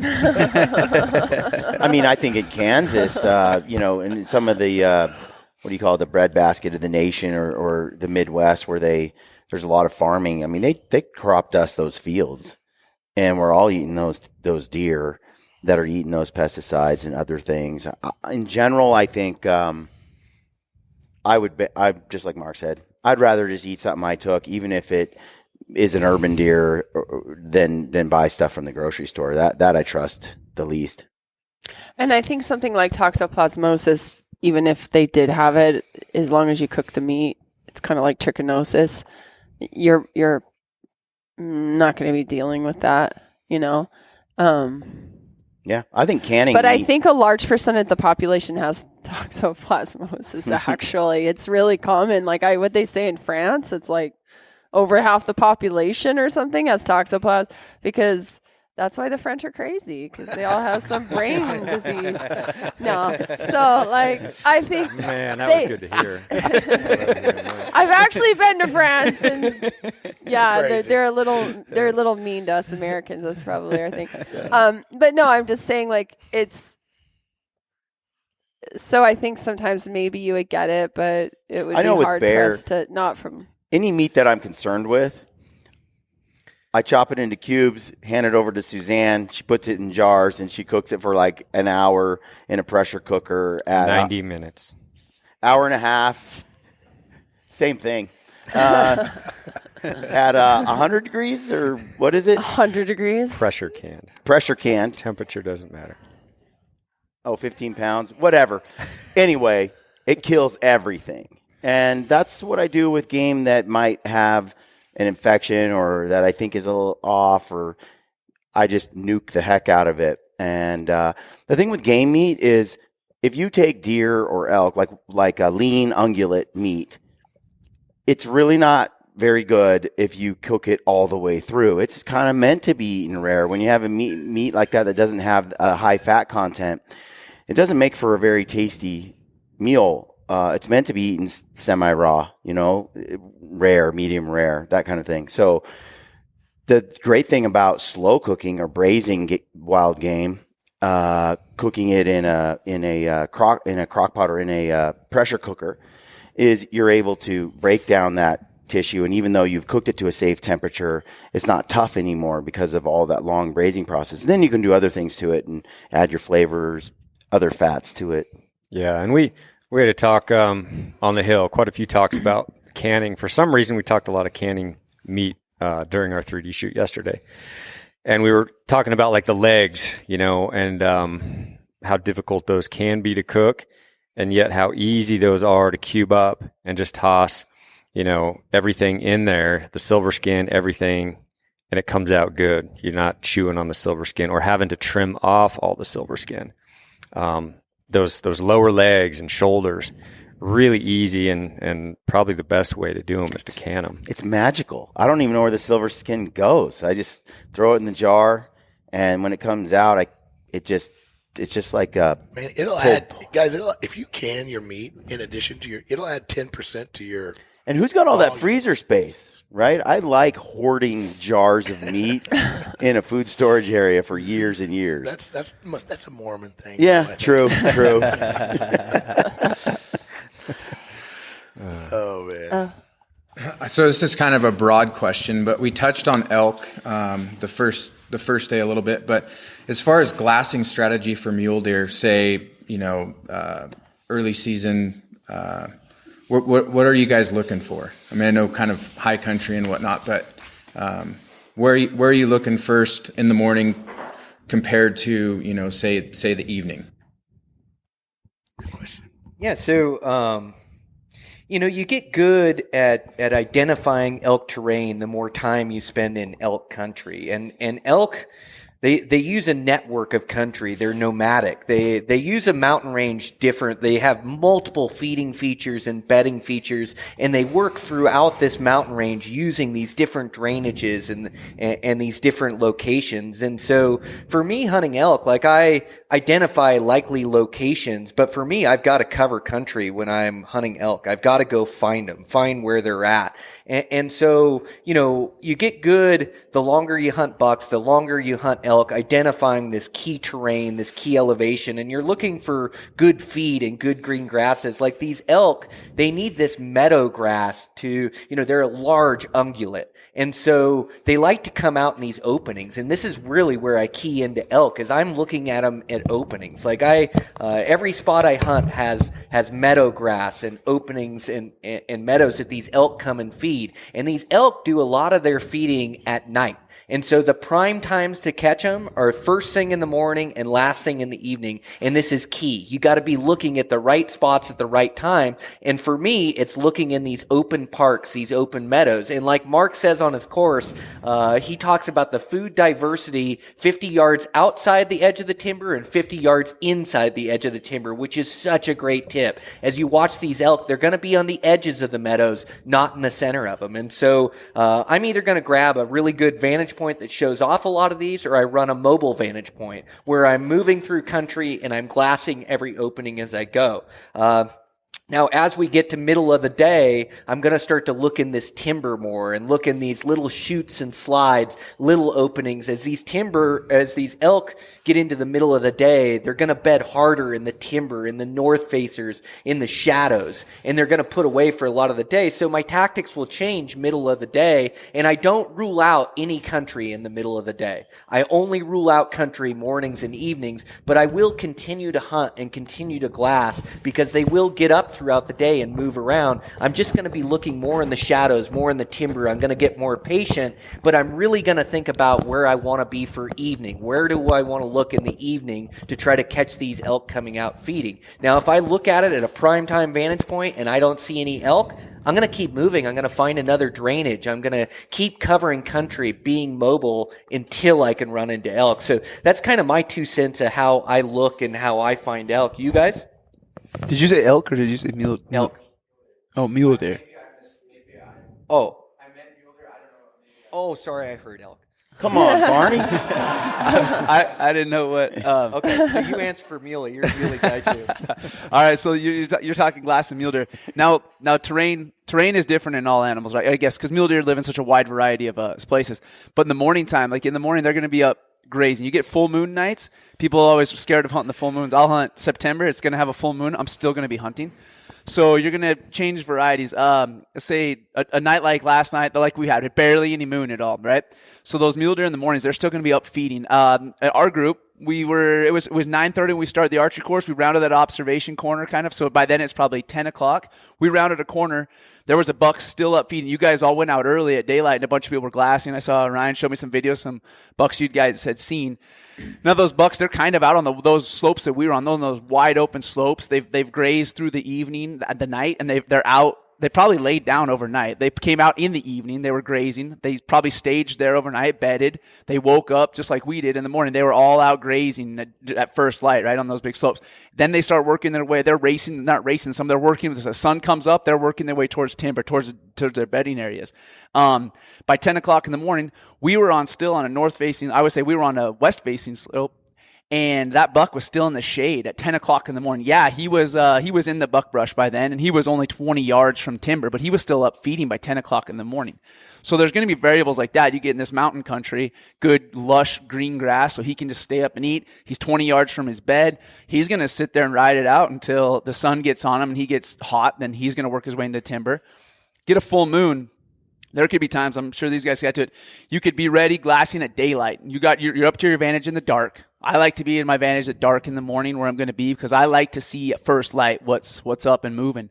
I mean, I think in Kansas, in some of the, what do you call it, the breadbasket of the nation or the Midwest where there's a lot of farming. I mean, they crop dust those fields, and we're all eating those deer that are eating those pesticides and other things. In general, I think I just like Mark said, I'd rather just eat something I took, even if it is an urban deer, than buy stuff from the grocery store. That I trust the least.
And I think something like toxoplasmosis, even if they did have it, as long as you cook the meat, it's kind of like trichinosis. You're not going to be dealing with that,
Yeah, I think canning.
But I think a large percent of the population has toxoplasmosis. Actually, it's really common. Like what they say in France, it's like over half the population or something has toxoplasmosis, because that's why the French are crazy, because they all have some brain disease. No, so like I think
man, that was good to hear.
I've actually been to France, and yeah, they're a little mean to us Americans. That's probably our thing. But no, I'm just saying, like, it's. So I think sometimes maybe you would get it, but it would be hard pressed to not from
any meat that I'm concerned with. I chop it into cubes, hand it over to Suzanne. She puts it in jars, and she cooks it for like an hour in a pressure cooker at
90 minutes.
Hour and a half. Same thing. At 100 degrees, or what is it?
100 degrees.
Pressure canned.
Pressure canned.
Temperature doesn't matter.
15 pounds, whatever. Anyway, it kills everything. And that's what I do with game that might have an infection or that I think is a little off, or I just nuke the heck out of it. And the thing with game meat is if you take deer or elk, like a lean ungulate meat, it's really not very good if you cook it all the way through. It's kind of meant to be eaten rare. When you have a meat like that doesn't have a high fat content, it doesn't make for a very tasty meal. It's meant to be eaten semi-raw, rare, medium rare, that kind of thing. So the great thing about slow cooking or braising wild game, cooking it in a crock pot or in a pressure cooker, is you're able to break down that tissue. And even though you've cooked it to a safe temperature, it's not tough anymore because of all that long braising process. And then you can do other things to it and add your flavors, other fats to it.
Yeah, and we had a talk on the Hill, quite a few talks about canning. For some reason, we talked a lot of canning meat during our 3D shoot yesterday. And we were talking about like the legs, and how difficult those can be to cook, and yet how easy those are to cube up and just toss, everything in there, the silver skin, everything, and it comes out good. You're not chewing on the silver skin or having to trim off all the silver skin. Those lower legs and shoulders, really easy, and probably the best way to do them is to can them.
It's magical. I don't even know where the silver skin goes. I just throw it in the jar, and when it comes out, it's just like a
man. It'll add, guys. If you can your meat in addition to it'll add 10% to your.
And who's got all that freezer space, right? I like hoarding jars of meat in a food storage area for years and years.
That's a Mormon thing.
Yeah, true.
Oh man.
So this is kind of a broad question, but we touched on elk the first day a little bit. But as far as glassing strategy for mule deer, say early season. What are you guys looking for? I mean, I know kind of high country and whatnot, but where are you looking first in the morning compared to say the evening?
Yeah, so you get good at identifying elk terrain the more time you spend in elk country, and elk. They use a network of country. They're nomadic. They use a mountain range different. They have multiple feeding features and bedding features, and they work throughout this mountain range using these different drainages and these different locations. And so for me, hunting elk, like I identify likely locations, but for me, I've got to cover country when I'm hunting elk. I've got to go find them, find where they're at. And so, you get good the longer you hunt bucks, the longer you hunt elk, identifying this key terrain, this key elevation, and you're looking for good feed and good green grasses. Like these elk, they need this meadow grass to, they're a large ungulate. And so they like to come out in these openings. And this is really where I key into elk, is I'm looking at them at openings. Like every spot I hunt has meadow grass and openings and meadows that these elk come and feed. And these elk do a lot of their feeding at night. And so the prime times to catch them are first thing in the morning and last thing in the evening. And this is key. You got to be looking at the right spots at the right time. And for me, it's looking in these open parks, these open meadows. And like Mark says on his course, he talks about the food diversity 50 yards outside the edge of the timber and 50 yards inside the edge of the timber, which is such a great tip. As you watch these elk, they're going to be on the edges of the meadows, not in the center of them. And so I'm either going to grab a really good vantage point that shows off a lot of these, or I run a mobile vantage point where I'm moving through country and I'm glassing every opening as I go. Now, as we get to middle of the day, I'm going to start to look in this timber more and look in these little chutes and slides, little openings. As these elk get into the middle of the day, they're going to bed harder in the timber, in the north facers, in the shadows, and they're going to put away for a lot of the day. So my tactics will change middle of the day, and I don't rule out any country in the middle of the day. I only rule out country mornings and evenings, but I will continue to hunt and continue to glass because they will get up throughout the day and move around. I'm just going to be looking more in the shadows, more in the timber. I'm going to get more patient, but I'm really going to think about where I want to be for evening. Where do I want to look in the evening to try to catch these elk coming out feeding? Now, if I look at it at a prime time vantage point and I don't see any elk, I'm going to keep moving. I'm going to find another drainage. I'm going to keep covering country, being mobile until I can run into elk. So that's kind of my 2 cents of how I look and how I find elk. You guys?
Did you say elk or did you say mule?
Elk.
Oh, mule deer.
Oh. Oh, sorry, I heard elk.
Come on, Barney.
I didn't know what.
Okay, so you answer for muley. You're a muley guy too.
All right, so you're talking glass and mule deer. Now terrain is different in all animals, right? I guess because mule deer live in such a wide variety of places. But in the morning time, like in the morning, they're going to be up grazing. You get full moon nights. People are always scared of hunting the full moons. I'll hunt September. It's going to have a full moon. I'm still going to be hunting. So you're going to change varieties. Say a night like last night, like we had, barely any moon at all, right? So those mule deer in the mornings, they're still going to be up feeding. At our group, it was 9:30 when we started the archery course. We rounded that observation corner kind of. So by then it's probably 10 o'clock. We rounded a corner. There was a buck still up feeding. You guys all went out early at daylight, and a bunch of people were glassing. I saw Ryan show me some videos, some bucks you guys had seen. Now those bucks, they're kind of out on those slopes that we were on, those wide open slopes. They've grazed through the evening, the night, and they're out. They probably laid down overnight. They came out in the evening. They were grazing. They probably staged there overnight, bedded. They woke up just like we did in the morning. They were all out grazing at first light, right, on those big slopes. Then they start working their way. They're racing, not racing. Some they're working. As the sun comes up, they're working their way towards timber, towards their bedding areas. By 10 o'clock in the morning, we were still on a north-facing, I would say we were on a west-facing slope. And that buck was still in the shade at 10 o'clock in the morning. Yeah, he was in the buckbrush by then, and he was only 20 yards from timber, but he was still up feeding by 10 o'clock in the morning. So there's going to be variables like that. You get in this mountain country, good, lush, green grass, so he can just stay up and eat. He's 20 yards from his bed. He's going to sit there and ride it out until the sun gets on him and he gets hot. Then he's going to work his way into timber. Get a full moon. There could be times, I'm sure these guys got to it, you could be ready glassing at daylight. You're up to your advantage in the dark. I like to be in my advantage at dark in the morning where I'm going to be because I like to see at first light what's up and moving.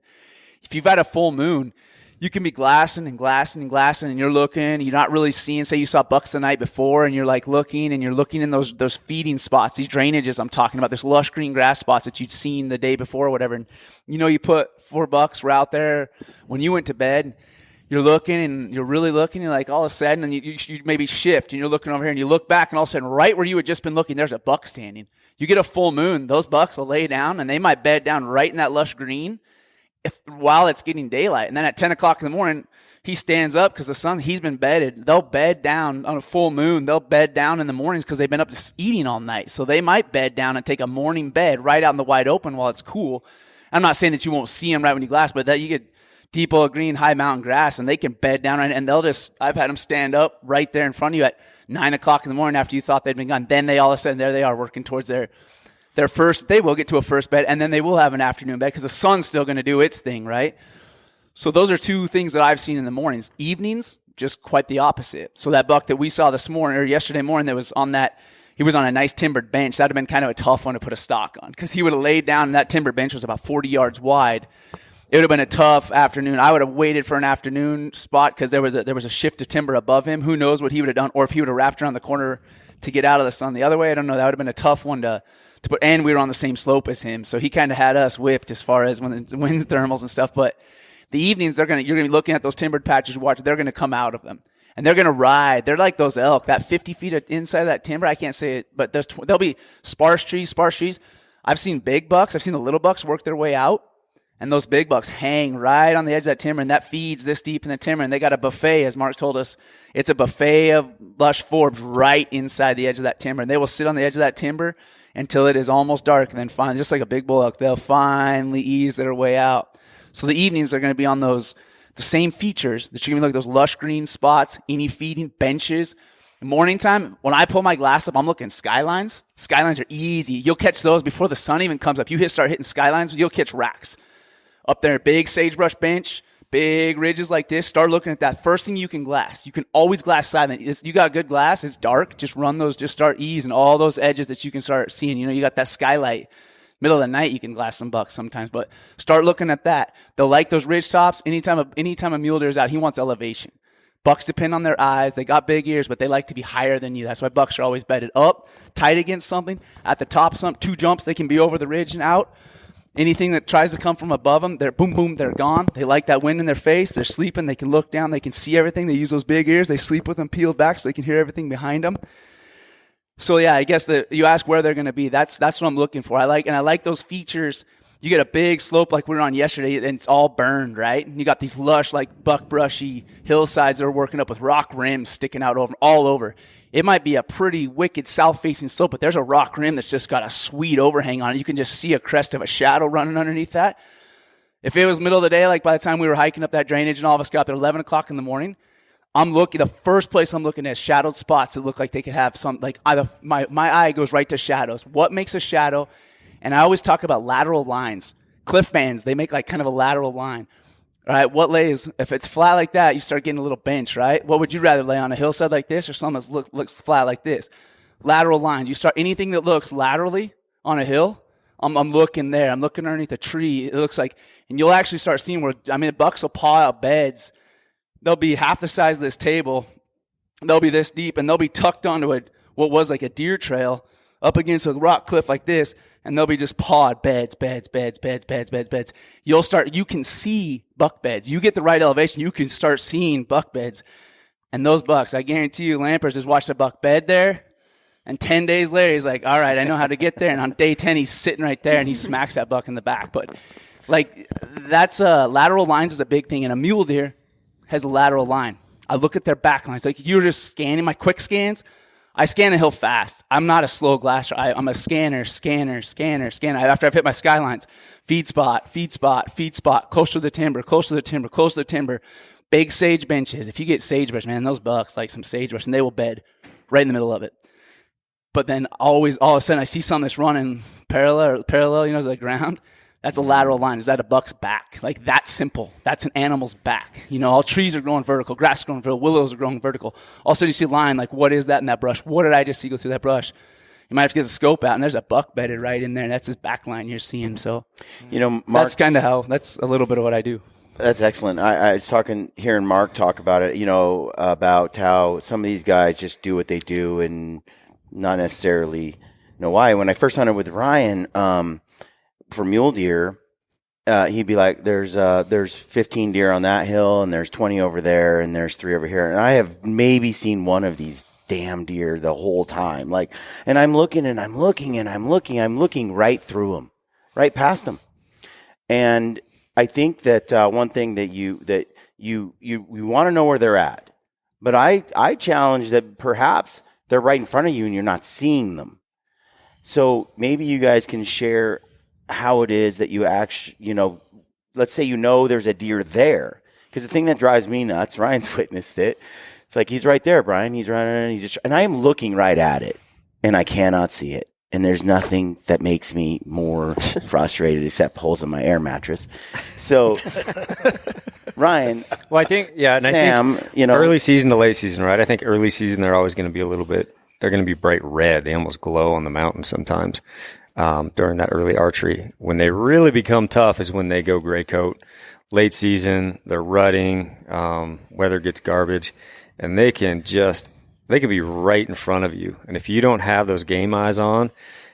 If you've had a full moon, you can be glassing and glassing and glassing, and you're looking, you're not really seeing, say you saw bucks the night before, and you're like looking, and you're looking in those feeding spots, these drainages I'm talking about, this lush green grass spots that you'd seen the day before or whatever. And you put 4 bucks were out there when you went to bed. You're looking and you're really looking, you're like all of a sudden, and you maybe shift and you're looking over here and you look back and all of a sudden right where you had just been looking, there's a buck standing. You get a full moon, those bucks will lay down and they might bed down right in that lush green while it's getting daylight. And then at 10 o'clock in the morning, he stands up because the sun, he's been bedded. They'll bed down on a full moon. They'll bed down in the mornings because they've been up just eating all night. So they might bed down and take a morning bed right out in the wide open while it's cool. I'm not saying that you won't see them right when you glass, but that you get depot of green, high mountain grass, and they can bed down, and they'll just, I've had them stand up right there in front of you at 9 o'clock in the morning after you thought they'd been gone. Then they all of a sudden, there they are working towards their first, they will get to a first bed, and then they will have an afternoon bed because the sun's still going to do its thing, right? So those are two things that I've seen in the mornings. Evenings, just quite the opposite. So that buck that we saw this morning, or yesterday morning, that was on that, he was on a nice timbered bench. That would have been kind of a tough one to put a stock on because he would have laid down, and that timber bench was about 40 yards wide. It would have been a tough afternoon. I would have waited for an afternoon spot because there was a shift of timber above him. Who knows what he would have done, or if he would have wrapped around the corner to get out of the sun the other way. I don't know. That would have been a tough one to put. And we were on the same slope as him, so he kind of had us whipped as far as when the winds, thermals, and stuff. But the evenings, you're gonna be looking at those timbered patches. They're gonna come out of them, and they're gonna ride. They're like those elk. That 50 feet inside of that timber, I can't say it, but there'll be sparse trees. I've seen big bucks. I've seen the little bucks work their way out. And those big bucks hang right on the edge of that timber, and that feeds this deep in the timber. And they got a buffet, as Mark told us. It's a buffet of lush forbs right inside the edge of that timber. And they will sit on the edge of that timber until it is almost dark. And then finally, just like a big bull elk, they'll finally ease their way out. So the evenings are going to be on the same features that you're going to look at, those lush green spots, any feeding, benches. Morning time, when I pull my glass up, I'm looking skylines. Skylines are easy. You'll catch those before the sun even comes up. You start hitting skylines, you'll catch racks. Up there, big sagebrush bench, big ridges like this. Start looking at that. First thing you can glass. You can always glass silent. You got good glass. It's dark. Just run those. Just start easing all those edges that you can start seeing. You got that skylight. Middle of the night, you can glass some bucks sometimes, but start looking at that. They'll like those ridge tops. Anytime a mule deer is out, he wants elevation. Bucks depend on their eyes. They got big ears, but they like to be higher than you. That's why bucks are always bedded up, tight against something. At the top, two jumps, they can be over the ridge and out. Anything that tries to come from above them, they're boom, boom, they're gone. They like that wind in their face. They're sleeping. They can look down. They can see everything. They use those big ears. They sleep with them peeled back so they can hear everything behind them. So, yeah, I guess you ask where they're going to be. That's what I'm looking for. I like those features. You get a big slope like we were on yesterday, and it's all burned, right? And you got these lush, like buckbrushy hillsides that are working up with rock rims sticking out all over. It might be a pretty wicked south-facing slope, but there's a rock rim that's just got a sweet overhang on it. You can just see a crest of a shadow running underneath that. If it was middle of the day, like by the time we were hiking up that drainage and all of us got up at 11 o'clock in the morning, the first place I'm looking at is shadowed spots that look like they could have some, like my eye goes right to shadows. What makes a shadow? And I always talk about lateral lines. Cliff bands, they make like kind of a lateral line. All right, what lays? If it's flat like that, you start getting a little bench, right? What would you rather lay on a hillside like this or something that looks flat like this? Lateral lines. You start anything that looks laterally on a hill. I'm looking there. I'm looking underneath a tree. It looks like, and you'll actually start seeing bucks will paw out beds. They'll be half the size of this table. They'll be this deep, and they'll be tucked onto what was like a deer trail up against a rock cliff like this. And they'll be just pawed beds. You can see buck beds. You get the right elevation, you can start seeing buck beds. And those bucks, I guarantee you, Lampers just watched a buck bed there. And 10 days later, he's like, all right, I know how to get there. And on day 10, he's sitting right there and he smacks that buck in the back. But like that's lateral lines is a big thing. And a mule deer has a lateral line. I look at their back lines. Like you're just scanning my quick scans. I scan a hill fast. I'm not a slow glasser. I'm a scanner. After I've hit my skylines, feed spot, close to the timber. Big sage benches. If you get sagebrush, man, those bucks like some sagebrush, and they will bed right in the middle of it. But then always, all of a sudden, I see something that's running parallel, to the ground. That's a lateral line. Is that a buck's back? Like, that's simple. That's an animal's back. All trees are growing vertical. Grass is growing vertical. Willows are growing vertical. All of a sudden, you see a line. Like, what is that in that brush? What did I just see go through that brush? You might have to get the scope out, and there's a buck bedded right in there, and that's his back line you're seeing. So,
Mark,
that's kind of that's a little bit of what I do.
That's excellent. I was hearing Mark talk about it, about how some of these guys just do what they do and not necessarily know why. When I first hunted with Ryan, for mule deer, he'd be like, there's 15 deer on that hill, and there's 20 over there, and there's 3 over here. And I have maybe seen one of these damn deer the whole time. And I'm looking right through them, right past them. And I think that one thing that you want to know where they're at, but I challenge that perhaps they're right in front of you and you're not seeing them. So maybe you guys can share how it is that you actually, let's say there's a deer there. Because the thing that drives me nuts, Ryan's witnessed it. It's like, he's right there, Brian. He's running, and I am looking right at it, and I cannot see it. And there's nothing that makes me more frustrated except holes in my air mattress. So, Ryan,
well, I think, and
Sam,
I think, early season to late season, right? I think early season they're always going to be they're going to be bright red. They almost glow on the mountain sometimes during that early archery. When they really become tough is when they go gray coat. Late season, they're rutting, weather gets garbage, and they can be right in front of you. And if you don't have those game eyes on,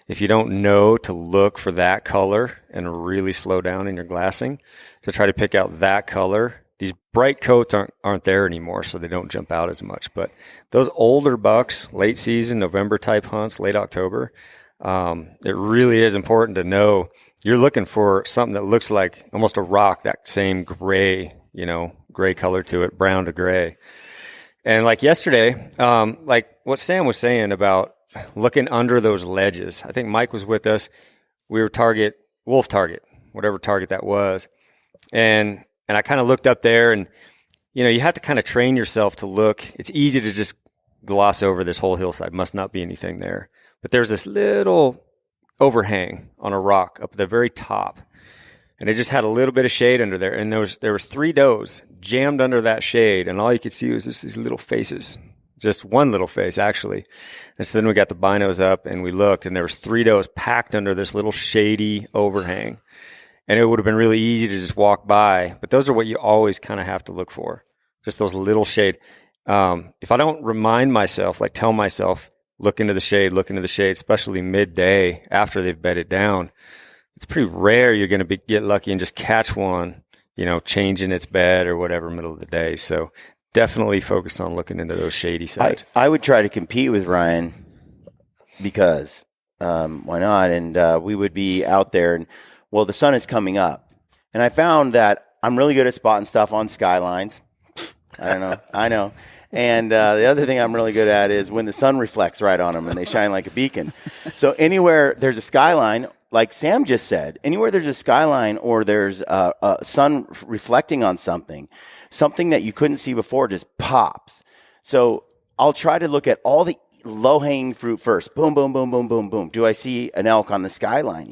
if you don't know to look for that color and really slow down in your glassing to try to pick out that color, these bright coats aren't there anymore, so they don't jump out as much. But those older bucks, late season, November type hunts, late October, it really is important to know you're looking for something that looks like almost a rock, that same gray, gray color to it, brown to gray. And like yesterday, like what Sam was saying about looking under those ledges, I think Mike was with us. We were wolf target, whatever target that was. And I kind of looked up there, and, you have to kind of train yourself to look. It's easy to just gloss over this whole hillside. Must not be anything there. But there's this little overhang on a rock up at the very top, and it just had a little bit of shade under there, and there was 3 does jammed under that shade, and all you could see was just these little faces, just one little face actually. And so then we got the binos up and we looked, and there was 3 does packed under this little shady overhang, and it would have been really easy to just walk by, but those are what you always kind of have to look for, just those little shade. If I don't remind myself, like tell myself, look into the shade, especially midday after they've bedded down, it's pretty rare you're going to get lucky and just catch one, changing its bed or whatever middle of the day. So definitely focus on looking into those shady sides.
I would try to compete with Ryan because why not? And we would be out there, and the sun is coming up, and I found that I'm really good at spotting stuff on skylines. I know. And the other thing I'm really good at is when the sun reflects right on them and they shine like a beacon. So anywhere there's a skyline, like Sam just said, anywhere there's a skyline or there's a sun reflecting on something that you couldn't see before just pops. So I'll try to look at all the low-hanging fruit first. Boom, boom, boom, boom, boom, boom. Do I see an elk on the skyline,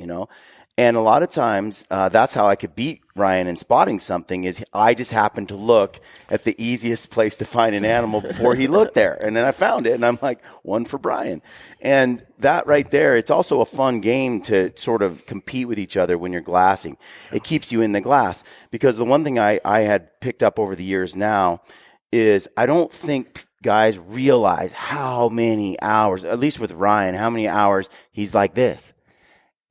And a lot of times, that's how I could beat Ryan in spotting something is I just happened to look at the easiest place to find an animal before he looked there. And then I found it, and I'm like, 1 for Brian. And that right there, it's also a fun game to sort of compete with each other when you're glassing. It keeps you in the glass. Because the one thing I had picked up over the years now is I don't think guys realize how many hours, at least with Ryan, how many hours he's like this.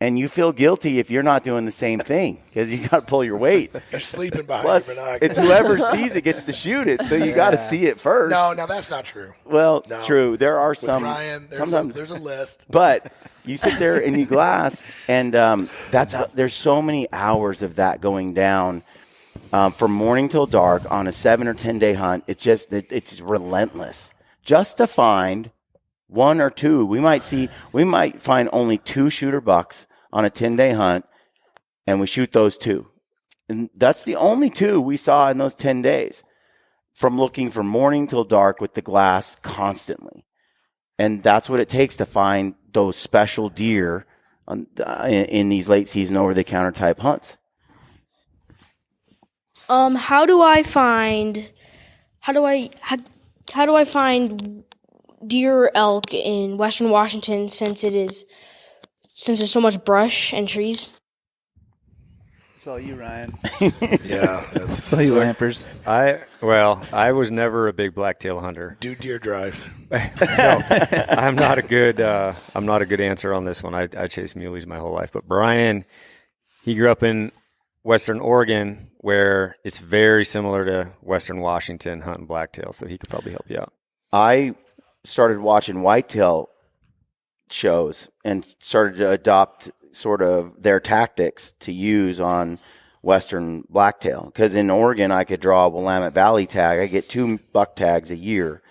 And you feel guilty if you're not doing the same thing because you got to pull your weight.
You're sleeping behind
Plus,
your binoculars.
it's whoever sees it gets to shoot it, so you got to see it first.
No, that's not true.
Well, true. There are
with
some.
Brian,
sometimes
there's a list.
But you sit there and you glass, and there's so many hours of that going down from morning till dark on a 7 or 10 day hunt. It's relentless. Just to find 1 or 2, we might find only 2 shooter bucks on a 10-day hunt, and we shoot those 2. And that's the only 2 we saw in those 10 days from looking from morning till dark with the glass constantly. And that's what it takes to find those special deer in these late season over-the-counter type hunts.
How do I find deer or elk in Western Washington since there's so much brush and trees?
It's all you, Ryan.
Yeah,
it's all you lampers.
I was never a big blacktail hunter.
Do deer drives.
So I'm not a good answer on this one. I chased muleys my whole life. But Brian, he grew up in Western Oregon, where it's very similar to Western Washington hunting blacktail. So he could probably help you out.
I started watching whitetail shows and started to adopt sort of their tactics to use on Western blacktail. Because in Oregon, I could draw a Willamette Valley tag. I get 2 buck tags a year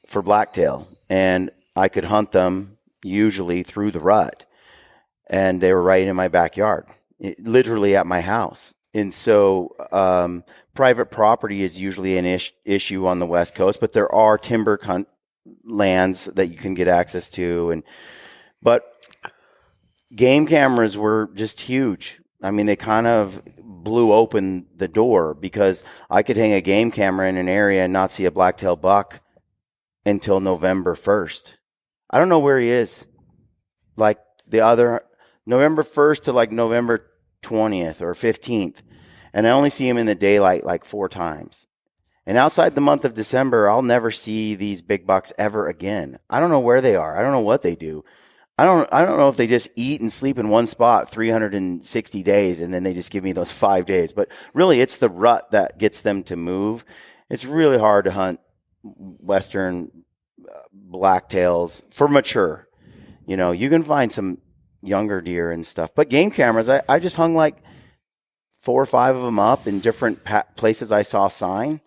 for blacktail, and I could hunt them usually through the rut. And they were right in my backyard, literally at my house. And so private property is usually an issue on the West Coast, but there are timber lands that you can get access to. But game cameras were just huge. I mean, they kind of blew open the door, because I could hang a game camera in an area and not see a blacktail buck until November 1st. I don't know where he is. Like the other November 1st to like November 20th or 15th. And I only see him in the daylight like 4 times. And outside the month of December, I'll never see these big bucks ever again. I don't know where they are. I don't know what they do. I don't know if they just eat and sleep in one spot 360 days and then they just give me those 5 days. But really, it's the rut that gets them to move. It's really hard to hunt Western blacktails for mature. You know, you can find some younger deer and stuff. But game cameras, I just hung like 4 or 5 of them up in different places I saw sign.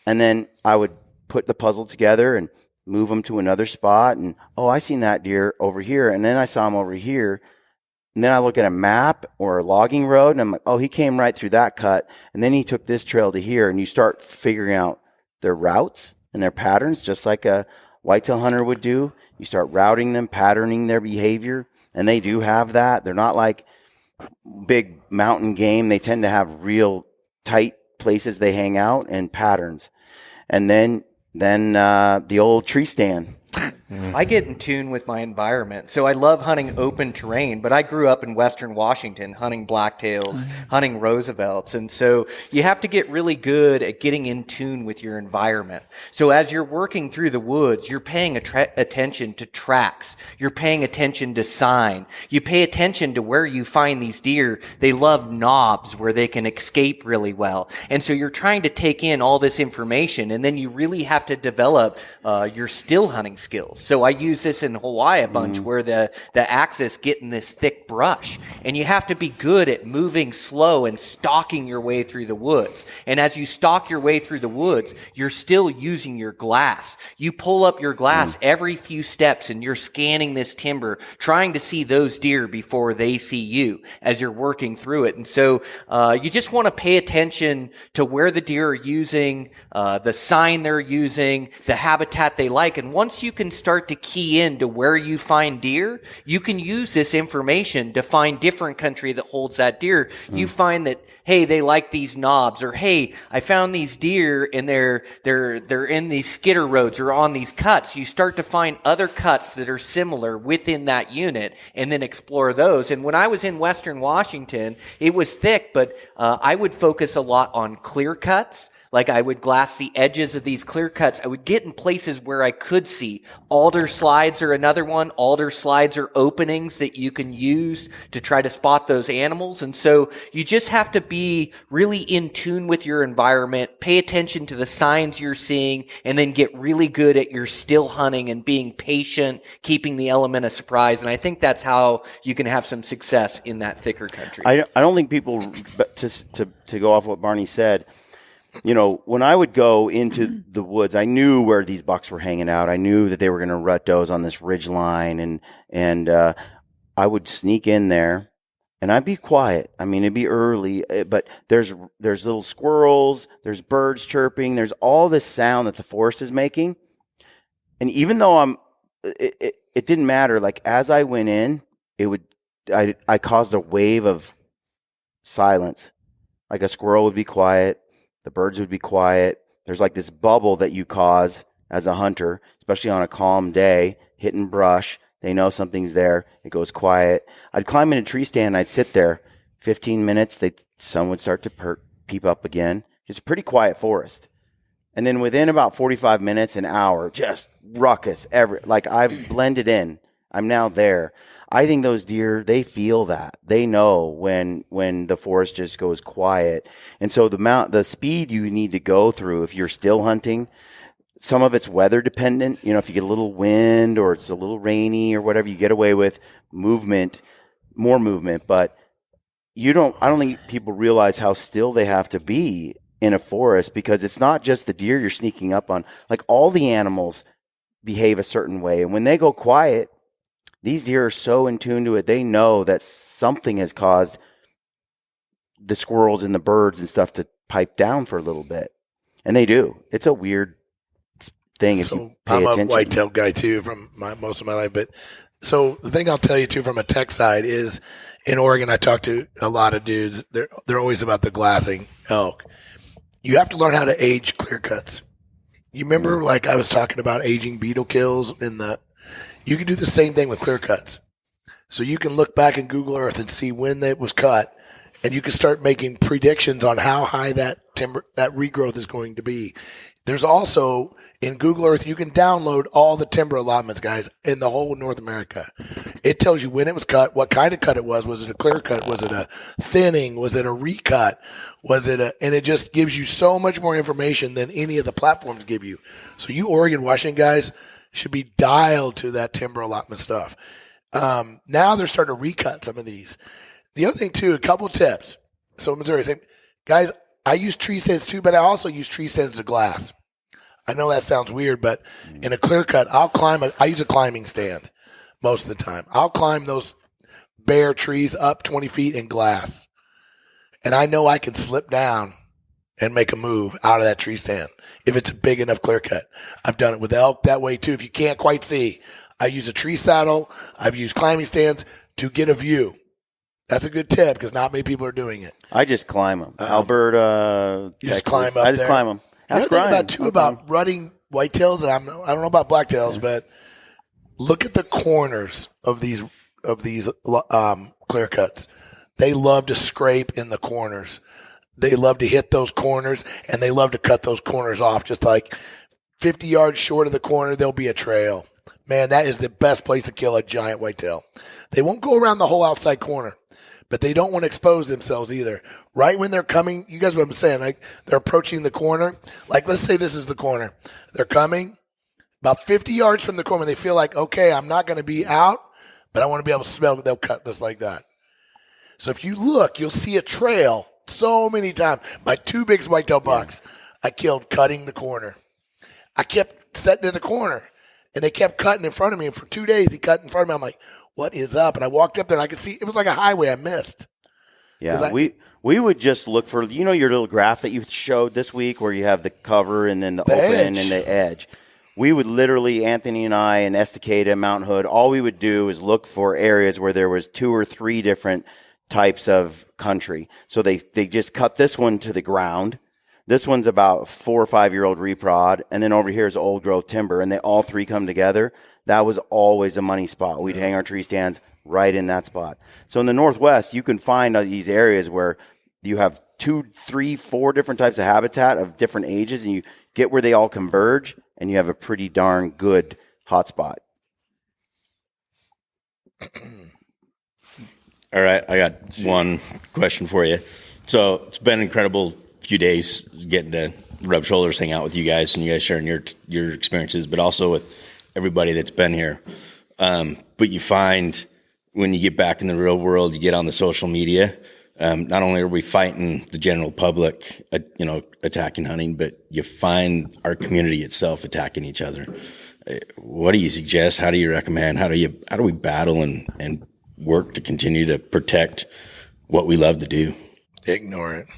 And then I would put the puzzle together and move them to another spot. And, oh, I seen that deer over here. And then I saw him over here. And then I look at a map or a logging road and I'm like, oh, he came right through that cut. And then he took this trail to here. And you start figuring out their routes and their patterns, just like a whitetail hunter would do. You start routing them, patterning their behavior. And they do have that. They're not like big mountain game. They tend to have real tight places they hang out and patterns. And then the old tree stand.
I get in tune with my environment. So I love hunting open terrain, but I grew up in Western Washington hunting blacktails, hunting Roosevelts. And so you have to get really good at getting in tune with your environment. So as you're working through the woods, you're paying attention to tracks. You're paying attention to sign. You pay attention to where you find these deer. They love knobs where they can escape really well. And so you're trying to take in all this information, and then you really have to develop your still hunting skills. So I use this in Hawaii a bunch where the axis get in this thick brush, and you have to be good at moving slow and stalking your way through the woods. And as you stalk your way through the woods, you're still using your glass. You pull up your glass every few steps and you're scanning this timber, trying to see those deer before they see you as you're working through it. And so you just want to pay attention to where the deer are using, the sign they're using, the habitat they like. And once you can start to key in to where you find deer, you can use this information to find different country that holds that deer. You find that, hey, they like these knobs, or hey, I found these deer and they're in these skidder roads or on these cuts. You start to find other cuts that are similar within that unit and then explore those. And when I was in Western Washington, it was thick, but I would focus a lot on clear cuts. Like I would glass the edges of these clear cuts. I would get in places where I could see. Alder slides are another one. Alder slides are openings that you can use to try to spot those animals. And so you just have to be really in tune with your environment, pay attention to the signs you're seeing, and then get really good at your still hunting and being patient, keeping the element of surprise. And I think that's how you can have some success in that thicker country.
I don't think people, to go off what Barney said, you know, when I would go into the woods, I knew where these bucks were hanging out. I knew that they were going to rut does on this ridge line, and I would sneak in there, and I'd be quiet. I mean, it'd be early, but there's little squirrels, there's birds chirping, there's all this sound that the forest is making, and even though it didn't matter. Like as I went in, I caused a wave of silence. Like a squirrel would be quiet. The birds would be quiet. There's like this bubble that you cause as a hunter, especially on a calm day, hitting brush. They know something's there. It goes quiet. I'd climb in a tree stand. I'd sit there 15 minutes. The sun would start to peep up again. It's a pretty quiet forest. And then within about 45 minutes, an hour, just ruckus. Like I've blended in. I'm now there. I think those deer, they feel that. They know when the forest just goes quiet. And so the speed you need to go through if you're still hunting, some of it's weather dependent. You know, if you get a little wind or it's a little rainy or whatever, you get away with more movement. But I don't think people realize how still they have to be in a forest, because it's not just the deer you're sneaking up on. Like all the animals behave a certain way. And when they go quiet, these deer are so in tune to it. They know that something has caused the squirrels and the birds and stuff to pipe down for a little bit. And they do. It's a weird thing if you pay
I'm
attention.
a whitetail guy too from most of my life. But so the thing I'll tell you too from a tech side is in Oregon, I talk to a lot of dudes. They're always about the glassing elk. You have to learn how to age clear cuts. You remember, like I was talking about aging beetle kills you can do the same thing with clear cuts. So you can look back in Google Earth and see when it was cut, and you can start making predictions on how high that regrowth is going to be. There's also in Google Earth, you can download all the timber allotments, guys, in the whole North America. It tells you when it was cut, what kind of cut it was. Was it a clear cut? Was it a thinning? Was it a recut? And it just gives you so much more information than any of the platforms give you. So you Oregon, Washington guys should be dialed to that timber allotment stuff. Now they're starting to recut some of these. The other thing too, a couple of tips. So Missouri, guys, I use tree stands too, but I also use tree stands to glass. I know that sounds weird, but in a clear cut, I use a climbing stand most of the time. I'll climb those bare trees up 20 feet in glass. And I know I can slip down and make a move out of that tree stand if it's a big enough clear cut. I've done it with elk that way too. If you can't quite see, I use a tree saddle. I've used climbing stands to get a view. That's a good tip because not many people are doing it.
I just climb them. Alberta,
you
Texas,
just climb up
I just
there.
climb them. That's
the other thing about rutting whitetails, and I don't know about blacktails, but look at the corners of these clear cuts. They love to scrape in the corners. They love to hit those corners, and they love to cut those corners off. Just like 50 yards short of the corner, there'll be a trail. Man, that is the best place to kill a giant whitetail. They won't go around the whole outside corner, but they don't want to expose themselves either. Right when they're coming, you guys know what I'm saying, like they're approaching the corner. Like, let's say this is the corner. They're coming about 50 yards from the corner. They feel like, okay, I'm not going to be out, but I want to be able to smell it. They'll cut just like that. So if you look, you'll see a trail so many times. My two biggest whitetail bucks, I killed cutting the corner. I kept setting in the corner, and they kept cutting in front of me. And for 2 days, he cut in front of me. I'm like, what is up? And I walked up there, and I could see it was like a highway I missed.
Yeah, we would just look for, your little graph that you showed this week where you have the cover and then the open
edge.
and the edge. We would literally, Anthony and I and Estacada, Mount Hood, all we would do is look for areas where there was 2 or 3 different types of country. So they just cut this one to the ground. This one's about 4 or 5 year old reprod, and then over here is old growth timber, and they all 3 come together. That was always a money spot. We'd hang our tree stands right in that spot. So in the Northwest, you can find these areas where you have 2, 3, 4 different types of habitat of different ages, and you get where they all converge, and you have a pretty darn good hotspot.
All right, I got one question for you. So it's been an incredible few days getting to rub shoulders, hang out with you guys, and you guys sharing your experiences, but also with everybody that's been here. But you find when you get back in the real world, you get on the social media. Not only are we fighting the general public, attacking hunting, but you find our community itself attacking each other. What do you suggest? How do you recommend? How do we battle and work to continue to protect what we love to do?
Ignore it.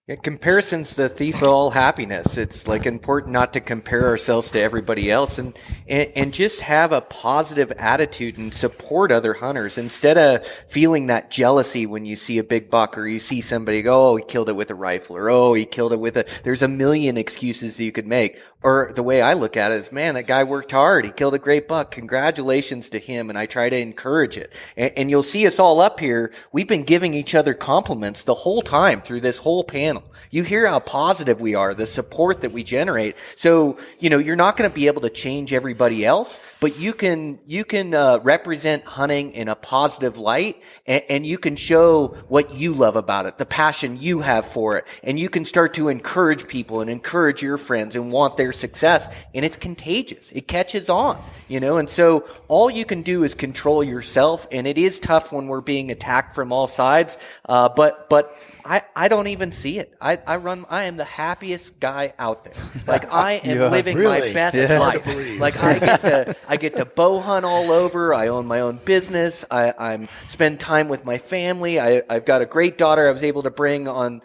Yeah, comparison's the thief of all happiness. It's like important not to compare ourselves to everybody else and just have a positive attitude and support other hunters instead of feeling that jealousy when you see a big buck or you see somebody go, oh, he killed it with a rifle, or oh, he killed it with there's a million excuses you could make. Or the way I look at it is, man, that guy worked hard. He killed a great buck. Congratulations to him. And I try to encourage it. And you'll see us all up here. We've been giving each other compliments the whole time through this whole panel. You hear how positive we are, the support that we generate. So, you're not going to be able to change everybody else, but you can represent hunting in a positive light, and you can show what you love about it, the passion you have for it. And you can start to encourage people and encourage your friends and want their success, and it's contagious. It catches on, and so all you can do is control yourself, and it is tough when we're being attacked from all sides, but I don't even see it. it. I am the happiest guy out there. Like I am living
Really?
my best
It's hard to
life.
believe.
Like I get to bow hunt all over. I own my own business. I spend time with my family. I've got a great daughter I was able to bring on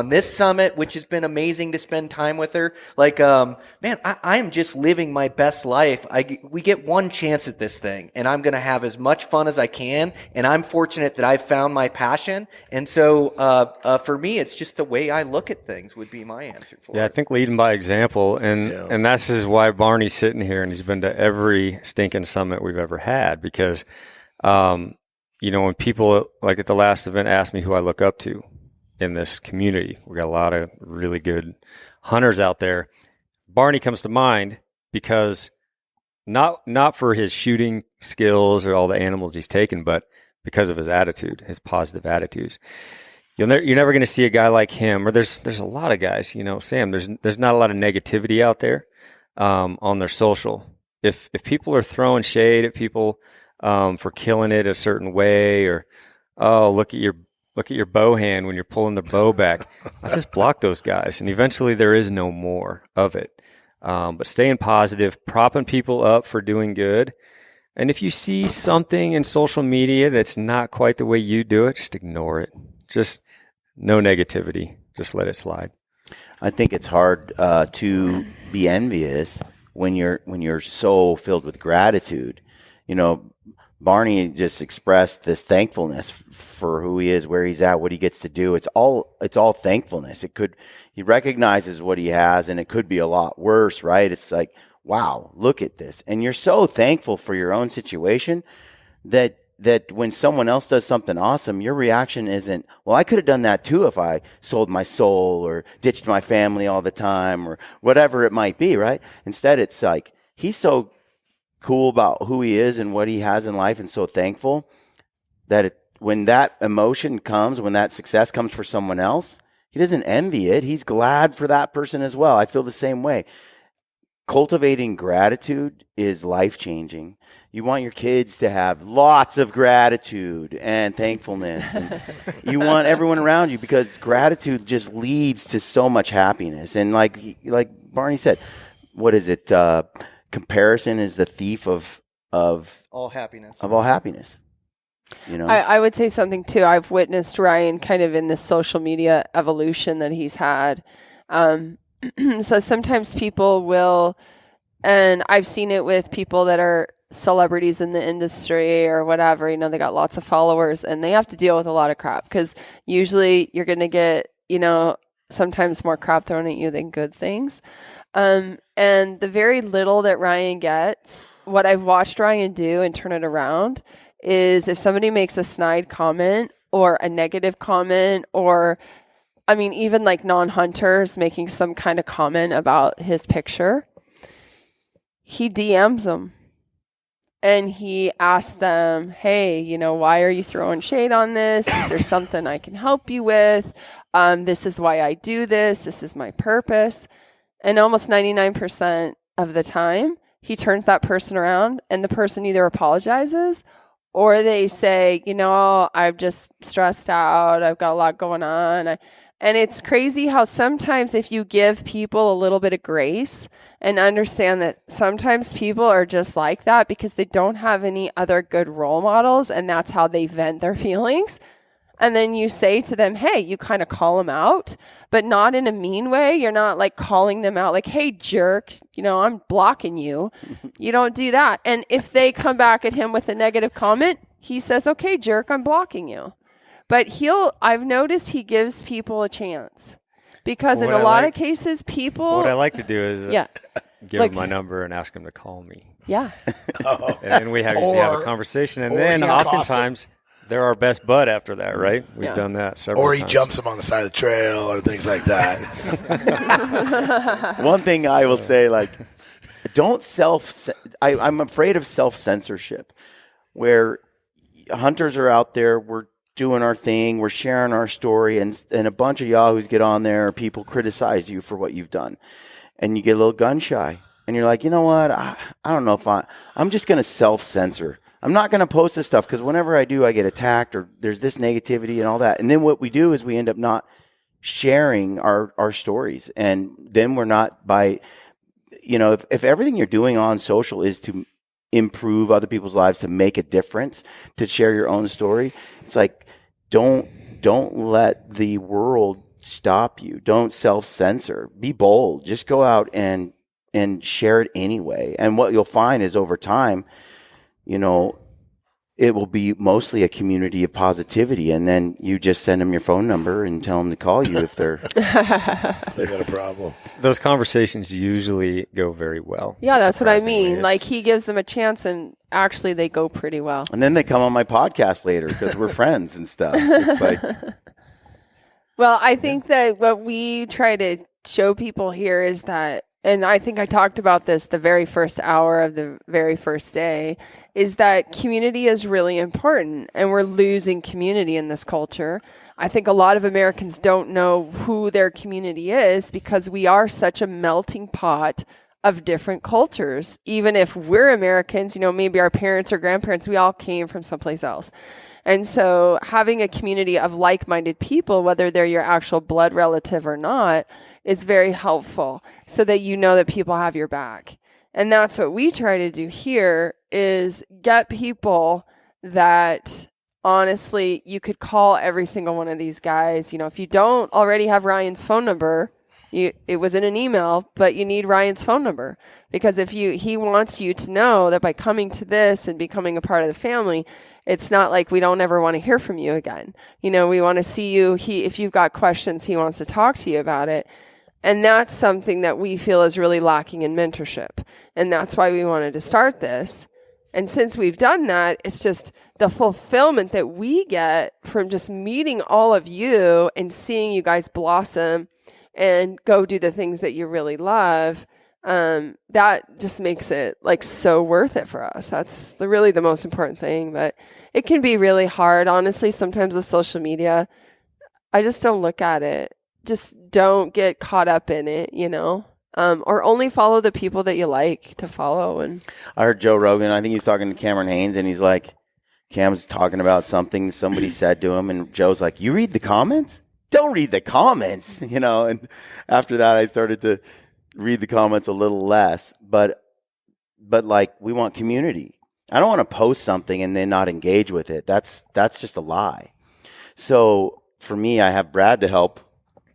this summit, which has been amazing to spend time with her. Like, man, I am just living my best life. We get one chance at this thing, and I'm going to have as much fun as I can. And I'm fortunate that I've found my passion. And so, for me, it's just the way I look at things would be my answer for it.
Yeah, I think leading by example, and that's is why Barney's sitting here, and he's been to every stinking summit we've ever had, because, when people, like at the last event, ask me who I look up to in this community, we got a lot of really good hunters out there. Barney comes to mind because not for his shooting skills or all the animals he's taken, but because of his attitude, his positive attitudes. You're never going to see a guy like him, or there's a lot of guys, Sam, there's not a lot of negativity out there on their social. If people are throwing shade at people for killing it a certain way, or, oh, look at your bow hand when you're pulling the bow back, I just block those guys, and eventually there is no more of it. But staying positive, propping people up for doing good. And if you see something in social media that's not quite the way you do it, just ignore it. Just no negativity. Just let it slide.
I think it's hard to be envious when you're so filled with gratitude. Barney just expressed this thankfulness for who he is, where he's at, what he gets to do. It's all thankfulness. He recognizes what he has, and it could be a lot worse, right? It's like, wow, look at this. And you're so thankful for your own situation that when someone else does something awesome, your reaction isn't, well, I could have done that too if I sold my soul or ditched my family all the time or whatever it might be, right? Instead, it's like, he's so cool about who he is and what he has in life and so thankful that when that emotion comes, when that success comes for someone else, he doesn't envy it. He's glad for that person as well. I feel the same way. Cultivating gratitude is life-changing. You want your kids to have lots of gratitude and thankfulness. And you want everyone around you, because gratitude just leads to so much happiness. And like Barney said, what is it? Comparison is the thief of
all happiness.
Of all happiness.
I would say something too. I've witnessed Ryan kind of in this social media evolution that he's had. So sometimes people will, and I've seen it with people that are celebrities in the industry or whatever, they got lots of followers and they have to deal with a lot of crap, because usually you're going to get, sometimes more crap thrown at you than good things. And the very little that Ryan gets, what I've watched Ryan do and turn it around is if somebody makes a snide comment or a negative comment, or even like non-hunters making some kind of comment about his picture, he DMs them and he asks them, hey, why are you throwing shade on this? Is there something I can help you with? This is why I do this. This is my purpose. And almost 99% of the time, he turns that person around and the person either apologizes or they say, I'm just stressed out. I've got a lot going on. And it's crazy how sometimes if you give people a little bit of grace and understand that sometimes people are just like that because they don't have any other good role models, and that's how they vent their feelings. And then you say to them, hey, you kind of call them out, but not in a mean way. You're not like calling them out like, hey, jerk, I'm blocking you. You don't do that. And if they come back at him with a negative comment, he says, okay, jerk, I'm blocking you. But I've noticed he gives people a chance, because in a lot of cases, people.
What I like to do is give them my number and ask them to call me.
Yeah.
And then we usually have a conversation, and then oftentimes they're our best bud after that, right? We've done that several times.
Or he jumps them on the side of the trail or things like that.
One thing I will say, I'm afraid of self-censorship, where hunters are out there, we're doing our thing, we're sharing our story, and a bunch of yahoos get on there, people criticize you for what you've done, and you get a little gun shy, and you're like, you know what, I don't know if I'm just going to self-censor. I'm not going to post this stuff, because whenever I do, I get attacked, or there's this negativity and all that. And then what we do is we end up not sharing our stories. And then we're not by, if everything you're doing on social is to improve other people's lives, to make a difference, to share your own story, it's like, don't let the world stop you. Don't self-censor. Be bold. Just go out and share it anyway. And what you'll find is over time, it will be mostly a community of positivity. And then you just send them your phone number and tell them to call you if they
got a problem.
Those conversations usually go very well.
Yeah, that's what I mean. Like, he gives them a chance, and actually they go pretty well.
And then they come on my podcast later because we're friends and stuff. It's like,
well, I think that what we try to show people here is that, and I think I talked about this the very first hour of the very first day, is that community is really important, and we're losing community in this culture. I think a lot of Americans don't know who their community is because we are such a melting pot of different cultures. Even if we're Americans, maybe our parents or grandparents, we all came from someplace else. And so having a community of like-minded people, whether they're your actual blood relative or not, is very helpful so that that people have your back. And that's what we try to do here, is get people that honestly you could call every single one of these guys. If you don't already have Ryan's phone number, it was in an email, but you need Ryan's phone number, because he wants you to know that by coming to this and becoming a part of the family, it's not like we don't ever want to hear from you again. We want to see you. If you've got questions, he wants to talk to you about it. And that's something that we feel is really lacking in mentorship. And that's why we wanted to start this. And since we've done that, it's just the fulfillment that we get from just meeting all of you and seeing you guys blossom and go do the things that you really love. That just makes it like so worth it for us. That's really the most important thing. But it can be really hard. Honestly, sometimes with social media, I just don't look at it. Just don't get caught up in it, or only follow the people that you like to follow. And
I heard Joe Rogan, I think he's talking to Cameron Haynes, and he's like, Cam's talking about something somebody said to him, and Joe's like, you read the comments? Don't read the comments, and after that I started to read the comments a little less, but like, we want community. I don't want to post something and then not engage with it. That's just a lie. So for me, I have Brad to help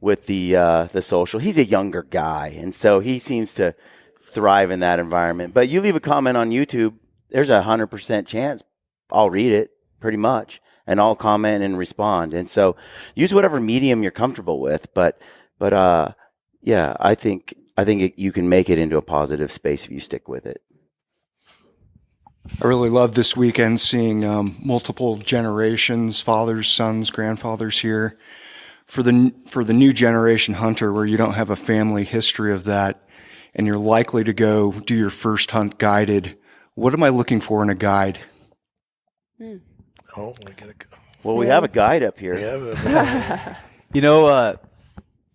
with the social. He's a younger guy, and so he seems to thrive in that environment. But you leave a comment on YouTube, there's 100% chance I'll read it pretty much, and I'll comment and respond. And so use whatever medium you're comfortable with. But yeah, I think you can make it into a positive space if you stick with it.
I really love this weekend seeing multiple generations, fathers, sons, grandfathers here. For the new generation hunter, where you don't have a family history of that, and you're likely to go do your first hunt guided, what am I looking for in a guide?
Oh, we gotta go.
Well, we have a guide up here.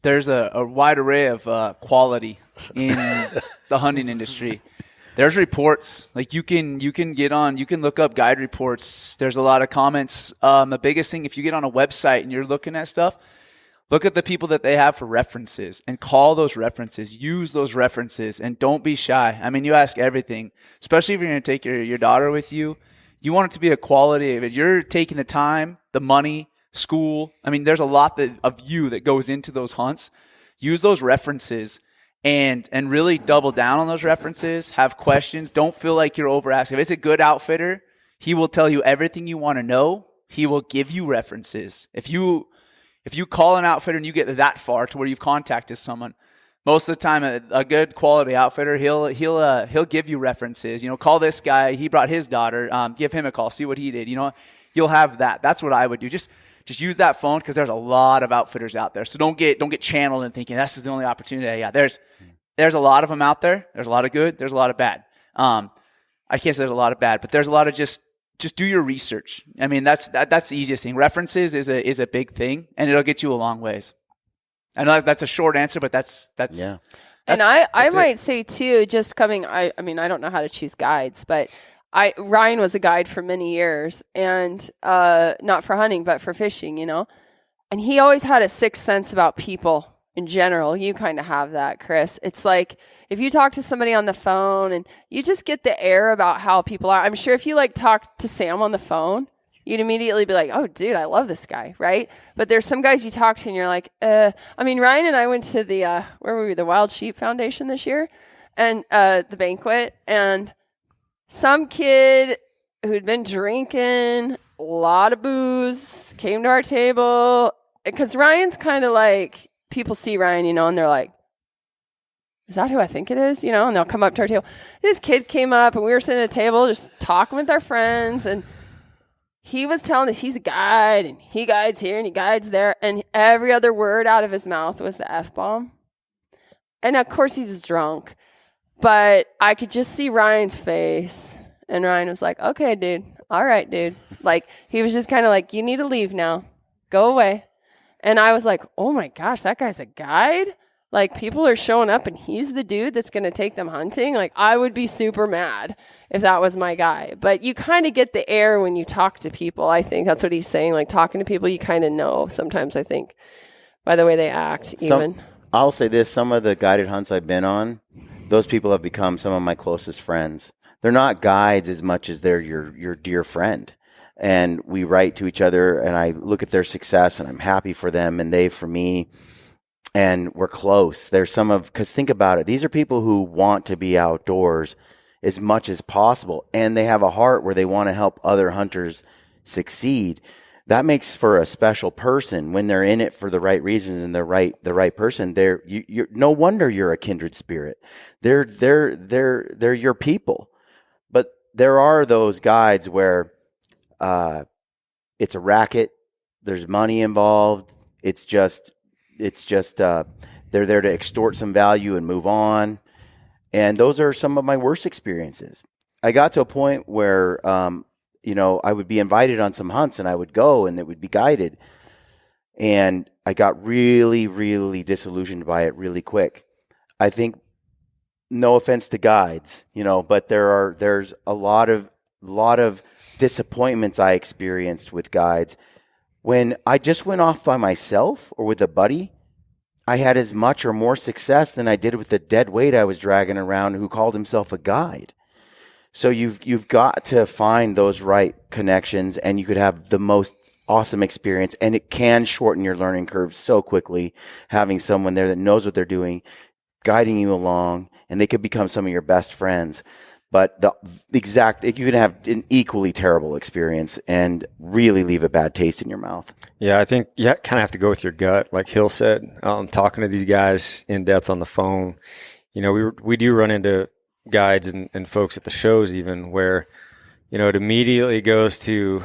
There's a wide array of quality in the hunting industry. There's reports, like you can look up guide reports. There's a lot of comments. The biggest thing, if you get on a website and you're looking at stuff, look at the people that they have for references and call those references, use those references, and don't be shy. I mean, you ask everything, especially if you're going to take your daughter with you. You want it to be a quality of it. You're taking the time, the money, school. I mean, there's a lot of you that goes into those hunts. Use those references and really double down on those references. Have questions. Don't feel like you're over asking. If it's a good outfitter, he will tell you everything you want to know. He will give you references. If you call an outfitter and you get that far to where you've contacted someone, most of the time a good quality outfitter, he'll give you references. Call this guy. He brought his daughter. Give him a call. See what he did. You'll have that. That's what I would do. Just use that phone, because there's a lot of outfitters out there. So don't get channeled and thinking this is the only opportunity. Yeah, there's a lot of them out there. There's a lot of good. There's a lot of bad. I can't say there's a lot of bad, but there's a lot of just do your research. I mean, that's the easiest thing. References is a big thing, and it'll get you a long ways. I know that's a short answer, but that's yeah.
And I might say too, just coming. I mean, I don't know how to choose guides, but Ryan was a guide for many years, and not for hunting, but for fishing. And he always had a sixth sense about people in general. You kind of have that, Chris. It's like if you talk to somebody on the phone and you just get the air about how people are. I'm sure if you like talk to Sam on the phone, you'd immediately be like, oh, dude, I love this guy, right? But there's some guys you talk to and you're like, I mean, Ryan and I went to the, where were we, the Wild Sheep Foundation this year, and the banquet, and some kid who'd been drinking a lot of booze came to our table, because Ryan's kind of like, people see Ryan, and they're like, is that who I think it is? And they'll come up to our table. This kid came up and we were sitting at a table just talking with our friends, and he was telling us he's a guide and he guides here and he guides there, and every other word out of his mouth was the F-bomb. And of course he was drunk, but I could just see Ryan's face, and Ryan was like, okay, dude. All right, dude. Like, he was just kind of like, you need to leave now. Go away. And I was like, oh my gosh, that guy's a guide? Like, people are showing up and he's the dude that's going to take them hunting? Like, I would be super mad if that was my guy. But you kind of get the air when you talk to people. I think that's what he's saying. Like, talking to people, you kind of know sometimes, I think, by the way they act even.
I'll say this. Some of the guided hunts I've been on, those people have become some of my closest friends. They're not guides as much as they're your dear friend. And we write to each other, and I look at their success, and I'm happy for them, and they for me. And we're close. There's because think about it. These are people who want to be outdoors as much as possible. And they have a heart where they want to help other hunters succeed. That makes for a special person when they're in it for the right reasons and the right person. You're no wonder you're a kindred spirit. They're your people. But there are those guides where, it's a racket. There's money involved. It's just they're there to extort some value and move on. And those are some of my worst experiences. I got to a point where, I would be invited on some hunts and I would go and it would be guided. And I got really, really disillusioned by it really quick. I think, no offense to guides, but there's a lot of disappointments I experienced with guides. When I just went off by myself or with a buddy, I had as much or more success than I did with the dead weight I was dragging around who called himself a guide. So you've got to find those right connections, and you could have the most awesome experience, and it can shorten your learning curve so quickly, having someone there that knows what they're doing, guiding you along, and they could become some of your best friends. But you can have an equally terrible experience and really leave a bad taste in your mouth.
Yeah, I think you kind of have to go with your gut. Like Hill said, talking to these guys in depth on the phone, we do run into guides and folks at the shows even where, it immediately goes to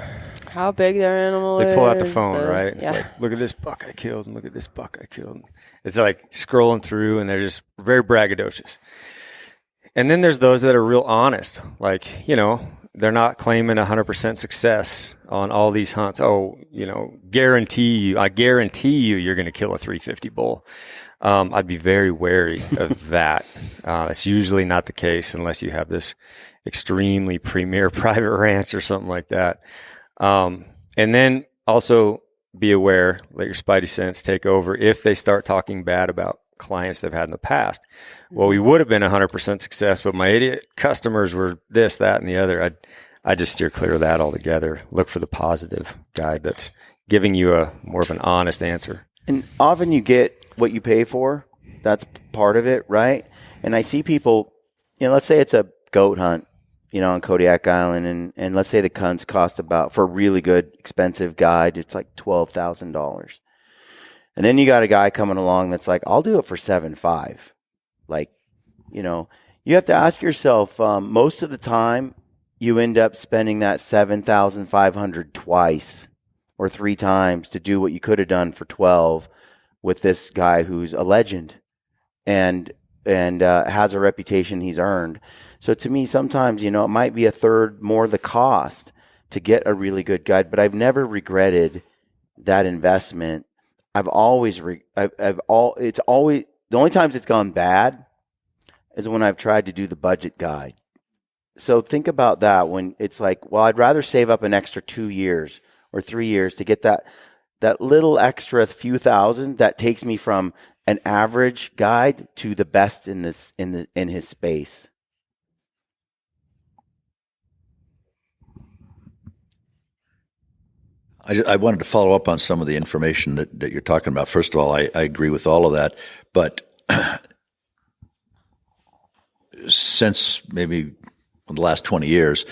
how big their animal is.
They pull out the phone, right? It's
yeah.
like, look at this buck I killed and look at this buck I killed. It's like scrolling through and they're just very braggadocious. And then there's those that are real honest, like, they're not claiming 100% success on all these hunts. Oh, I guarantee you you're going to kill a 350 bull. I'd be very wary of that. That's usually not the case unless you have this extremely premier private ranch or something like that. And then also be aware, let your spidey sense take over if they start talking bad about clients they've had in the past. Well, we would have been 100% success, but my idiot customers were this, that, and the other. I just steer clear of that altogether. Look for the positive guide that's giving you a more of an honest answer.
And often you get what you pay for. That's part of it, right? And I see people, let's say it's a goat hunt, on Kodiak Island, and let's say the hunts cost about, for a really good, expensive guide, it's like $12,000. And then you got a guy coming along that's like, I'll do it for $7,500. Like, you have to ask yourself, most of the time you end up spending that $7,500 twice or three times to do what you could have done for $12,000 with this guy who's a legend and has a reputation he's earned. So to me, sometimes, it might be a third more the cost to get a really good guide, but I've never regretted that investment. The only times it's gone bad is when I've tried to do the budget guide. So think about that when it's like, well, I'd rather save up an extra 2 years or 3 years to get that. that little extra few thousand that takes me from an average guide to the best in his space.
I wanted to follow up on some of the information that you're talking about. First of all, I agree with all of that, but since maybe the last 20 years,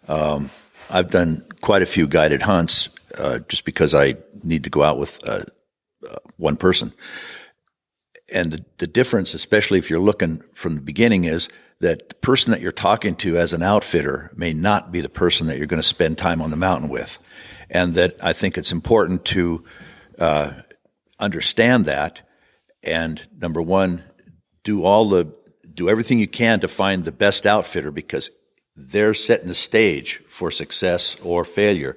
I've done quite a few guided hunts just because I need to go out with one person. And the difference, especially if you're looking from the beginning, is that the person that you're talking to as an outfitter may not be the person that you're going to spend time on the mountain with. And that I think it's important to understand that. And number one, do everything you can to find the best outfitter, because they're setting the stage for success or failure.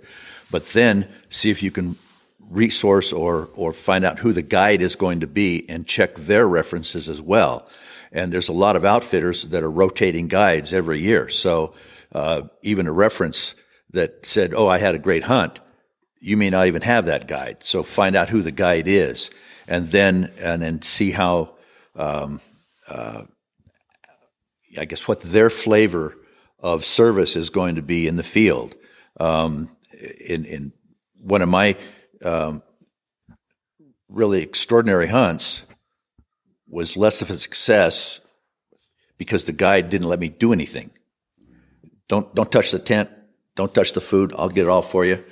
But then see if you can resource or find out who the guide is going to be and check their references as well. And there's a lot of outfitters that are rotating guides every year. So even a reference that said, "Oh, I had a great hunt," you may not even have that guide. So find out who the guide is, and then see how, I guess, what their flavor of service is going to be in the field. In one of my really extraordinary hunts was less of a success because the guide didn't let me do anything. Don't touch the tent. Don't touch the food. I'll get it all for you.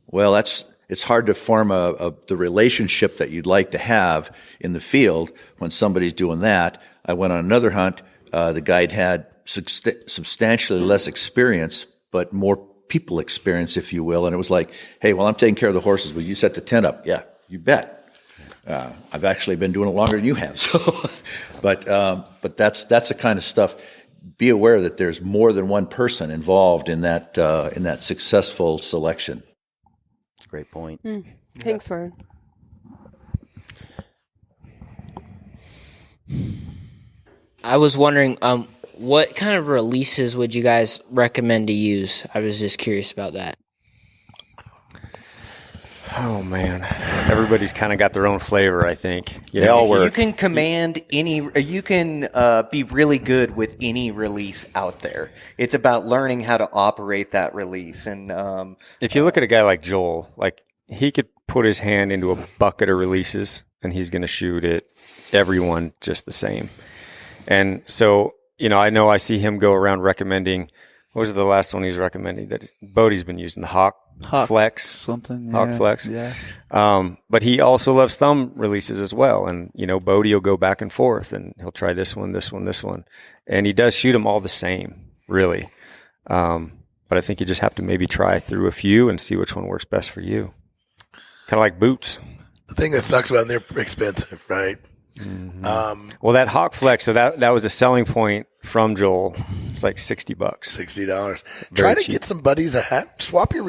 Well, it's hard to form the relationship that you'd like to have in the field when somebody's doing that. I went on another hunt. The guide had substantially less experience, but more people experience, if you will. And it was like, "Hey, well, I'm taking care of the horses. Will you set the tent up?" "Yeah, you bet." I've actually been doing it longer than you have. So, but that's the kind of stuff. Be aware that there's more than one person involved in that successful selection.
Great point.
Thanks, Word.
I was wondering, what kind of releases would you guys recommend to use? I was just curious about that.
Oh man, everybody's kind of got their own flavor. I think
they all work.
You can command any. You can be really good with any release out there. It's about learning how to operate that release. And
if you look at a guy like Joel, like he could put his hand into a bucket of releases, and he's going to shoot at everyone just the same. And so, I know I see him go around recommending. What was the last one he's recommending that Bodie's been using? The Hawk Flex,
something.
Hawk Flex.
Yeah.
But he also loves thumb releases as well. And, Bodie will go back and forth, and he'll try this one, this one, this one. And he does shoot them all the same, really. But I think you just have to maybe try through a few and see which one works best for you. Kind of like boots.
The thing that sucks about them, they're expensive, right?
Mm-hmm. Well, that Hawk Flex, so that was a selling point from Joel. It's like $60.
$60. Try to get some buddies a hat. Swap your,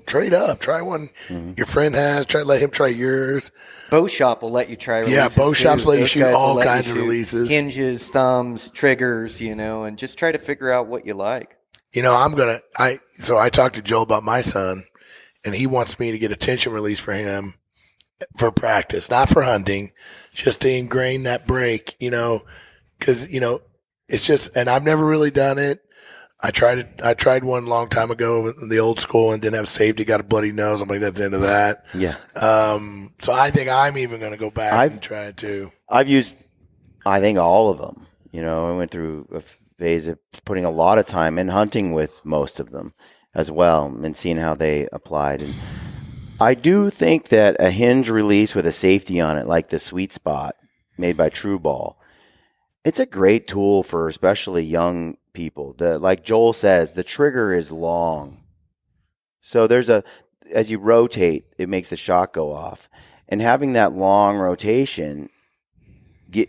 trade up. Try one your friend has. Let him try yours.
Bow Shop will let you try releases.
Yeah, Bow Shops let you
Those
shoot
guys
all
will let
kinds
you
of
shoot
releases.
Hinges, thumbs, triggers, and just try to figure out what you like.
So I talked to Joel about my son, and he wants me to get a tension release for him for practice, not for hunting, just to ingrain that break, because, it's just, and I've never really done it. I tried one long time ago, the old school, and didn't have safety, got a bloody nose. I'm like, that's the end of that.
Yeah.
So I think I'm even going to go back and try it too.
I've used, I think, all of them. I went through a phase of putting a lot of time in hunting with most of them as well and seeing how they applied. And I do think that a hinge release with a safety on it, like the Sweet Spot made by True Ball, it's a great tool for especially young people. Like Joel says, the trigger is long. So as you rotate, it makes the shot go off. And having that long rotation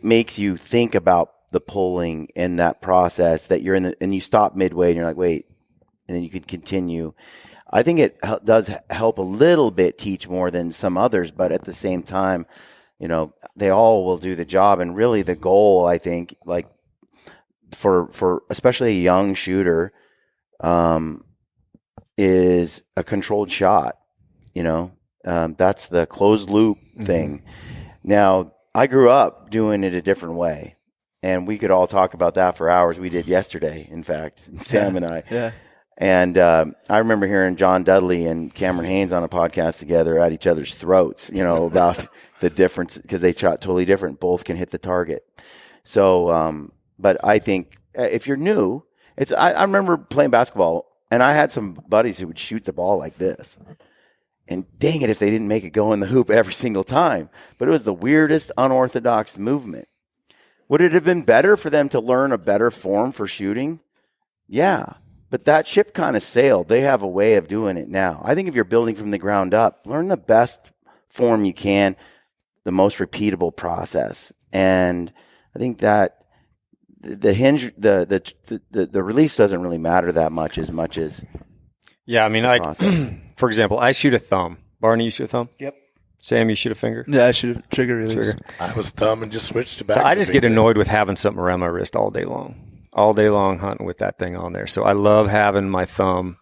makes you think about the pulling and that process that you're in and you stop midway and you're like, wait, and then you can continue. I think it does help a little bit teach more than some others, but at the same time, they all will do the job. And really the goal, I think, like for especially a young shooter, is a controlled shot, That's the closed loop thing. Now, I grew up doing it a different way, and we could all talk about that for hours. We did yesterday, in fact, Sam and I.
Yeah.
And I remember hearing John Dudley and Cameron Haynes on a podcast together at each other's throats, about the difference, because they shot totally different. Both can hit the target. So, but I think if you're new, I remember playing basketball, and I had some buddies who would shoot the ball like this. And dang it if they didn't make it go in the hoop every single time. But it was the weirdest, unorthodox movement. Would it have been better for them to learn a better form for shooting? Yeah. But that ship kind of sailed. They have a way of doing it now. I think if you're building from the ground up, learn the best form you can, the most repeatable process. And I think that the hinge, the release doesn't really matter that much as
Yeah, I mean, for example, I shoot a thumb. Barney, you shoot a thumb?
Yep.
Sam, you shoot a finger?
Yeah, I shoot a trigger release.
Trigger.
I was thumb and just switched to back.
So I just get annoyed with having something around my wrist all day long hunting with that thing on there. So I love having my thumb.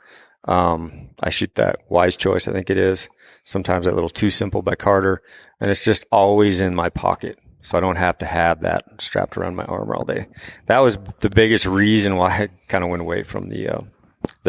I shoot that Wise Choice, I think it is. Sometimes that little Too Simple by Carter. And it's just always in my pocket. So I don't have to have that strapped around my arm all day. That was the biggest reason why I kind of went away from the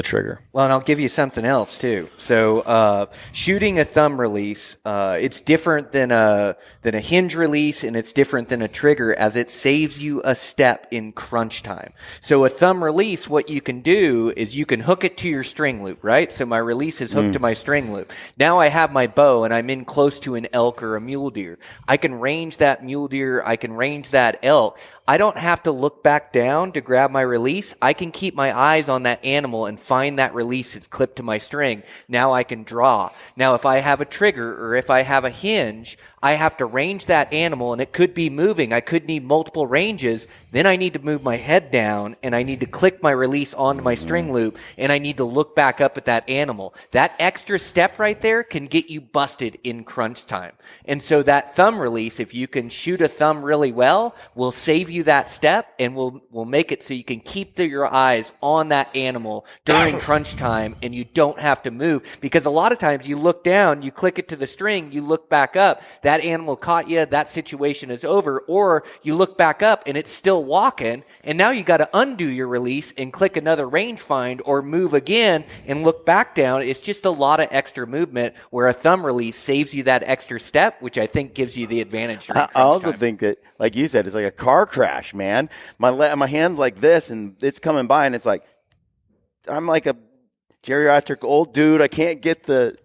trigger.
Well, and I'll give you something else too. So, shooting a thumb release, it's different than a hinge release, and it's different than a trigger, as it saves you a step in crunch time. So, a thumb release, what you can do is you can hook it to your string loop, right? So my release is hooked to my string loop. Now I have my bow, and I'm in close to an elk or a mule deer. I can range that mule deer. I can range that elk. I don't have to look back down to grab my release. I can keep my eyes on that animal and find that release that's clipped to my string. Now I can draw. Now, if I have a trigger or if I have a hinge, I have to range that animal, and it could be moving. I could need multiple ranges. Then I need to move my head down, and I need to click my release onto my string loop, and I need to look back up at that animal. That extra step right there can get you busted in crunch time. And so that thumb release, if you can shoot a thumb really well, will save you that step, and will make it so you can keep your eyes on that animal during crunch time, and you don't have to move. Because a lot of times you look down, you click it to the string, you look back up, that animal caught you, that situation is over. Or you look back up and it's still walking, and now you got to undo your release and click another rangefind or move again and look back down. It's just a lot of extra movement, where a thumb release saves you that extra step, which I think gives you the advantage.
I also think that, like you said, it's like a car crash, man. My hand's like this, and it's coming by, and it's like I'm like a geriatric old dude. I can't get the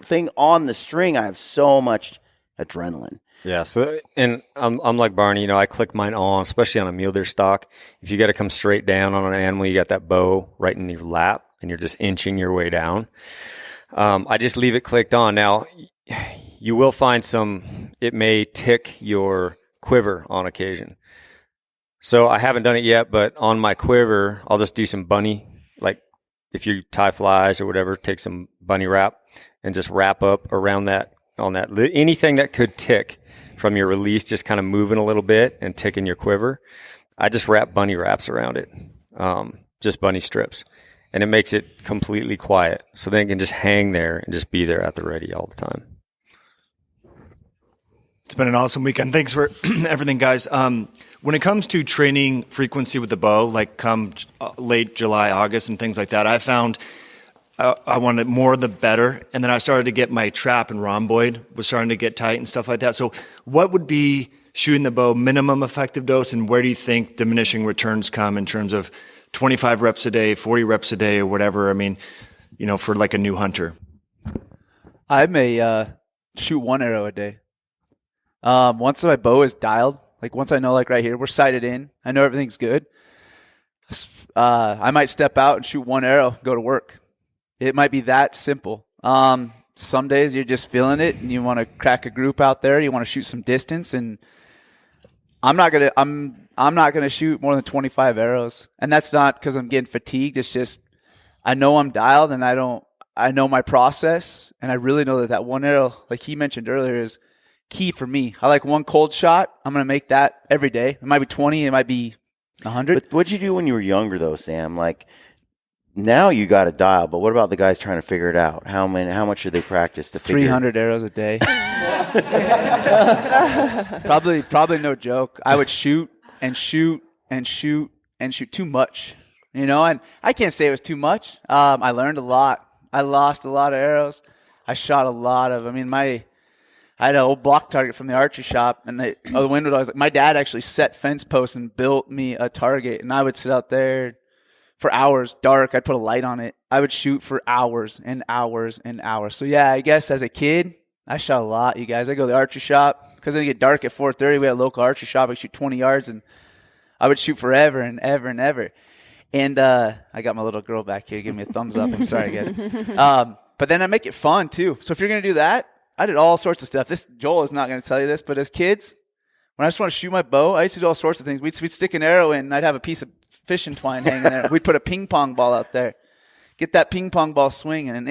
thing on the string. I have so much adrenaline.
Yeah. So, and I'm like Barney, I click mine on, especially on a mule deer stock. If you got to come straight down on an animal, you got that bow right in your lap, and you're just inching your way down. I just leave it clicked on. Now, you will find it may tick your quiver on occasion. So I haven't done it yet, but on my quiver, I'll just do some bunny, like if you tie flies or whatever, take some bunny wrap and just wrap up around that, on that. Anything that could tick from your release, just kind of moving a little bit and ticking your quiver. I just wrap bunny wraps around it, just bunny strips, and it makes it completely quiet. So then it can just hang there and just be there at the ready all the time.
It's been an awesome weekend. Thanks for everything, guys. When it comes to training frequency with the bow, like come late July, August, and things like that, I found I wanted more the better. And then I started to get my trap and rhomboid was starting to get tight and stuff like that. So what would be shooting the bow minimum effective dose, and where do you think diminishing returns come in terms of 25 reps a day, 40 reps a day, or whatever? I mean, for like a new hunter.
I may shoot one arrow a day. Once my bow is dialed, like once I know, like right here, we're sighted in, I know everything's good, I might step out and shoot one arrow, go to work. It might be that simple. Some days you're just feeling it and you want to crack a group out there, you want to shoot some distance, and I'm not gonna shoot more than 25 arrows. And that's not because I'm getting fatigued. It's just I know I'm dialed, and I know my process, and I really know that one arrow, like he mentioned earlier, is key for me. I like one cold shot. I'm going to make that every day. It might be 20. It might be 100.
But what'd you do when you were younger, though, Sam? Like, now you got a dial, but what about the guys trying to figure it out? How much should they practice to figure
300 arrows a day. Probably no joke. I would shoot and shoot and shoot and shoot too much, and I can't say it was too much. I learned a lot. I lost a lot of arrows. I shot a lot of. I had an old block target from the archery shop, and the window. I was like, my dad actually set fence posts and built me a target, and I would sit out there for hours, dark. I'd put a light on it. I would shoot for hours and hours and hours. So yeah, I guess as a kid, I shot a lot. You guys, I go to the archery shop because it get dark at 4:30. We had a local archery shop. I could shoot 20 yards, and I would shoot forever and ever and ever. And I got my little girl back here giving me a thumbs up. I'm sorry, guys. But then I make it fun too. So if you're gonna do that, I did all sorts of stuff. Joel is not going to tell you this, but as kids, when I just want to shoot my bow, I used to do all sorts of things. We'd stick an arrow in, and I'd have a piece of fishing twine hanging there. We'd put a ping pong ball out there, get that ping pong ball swinging. And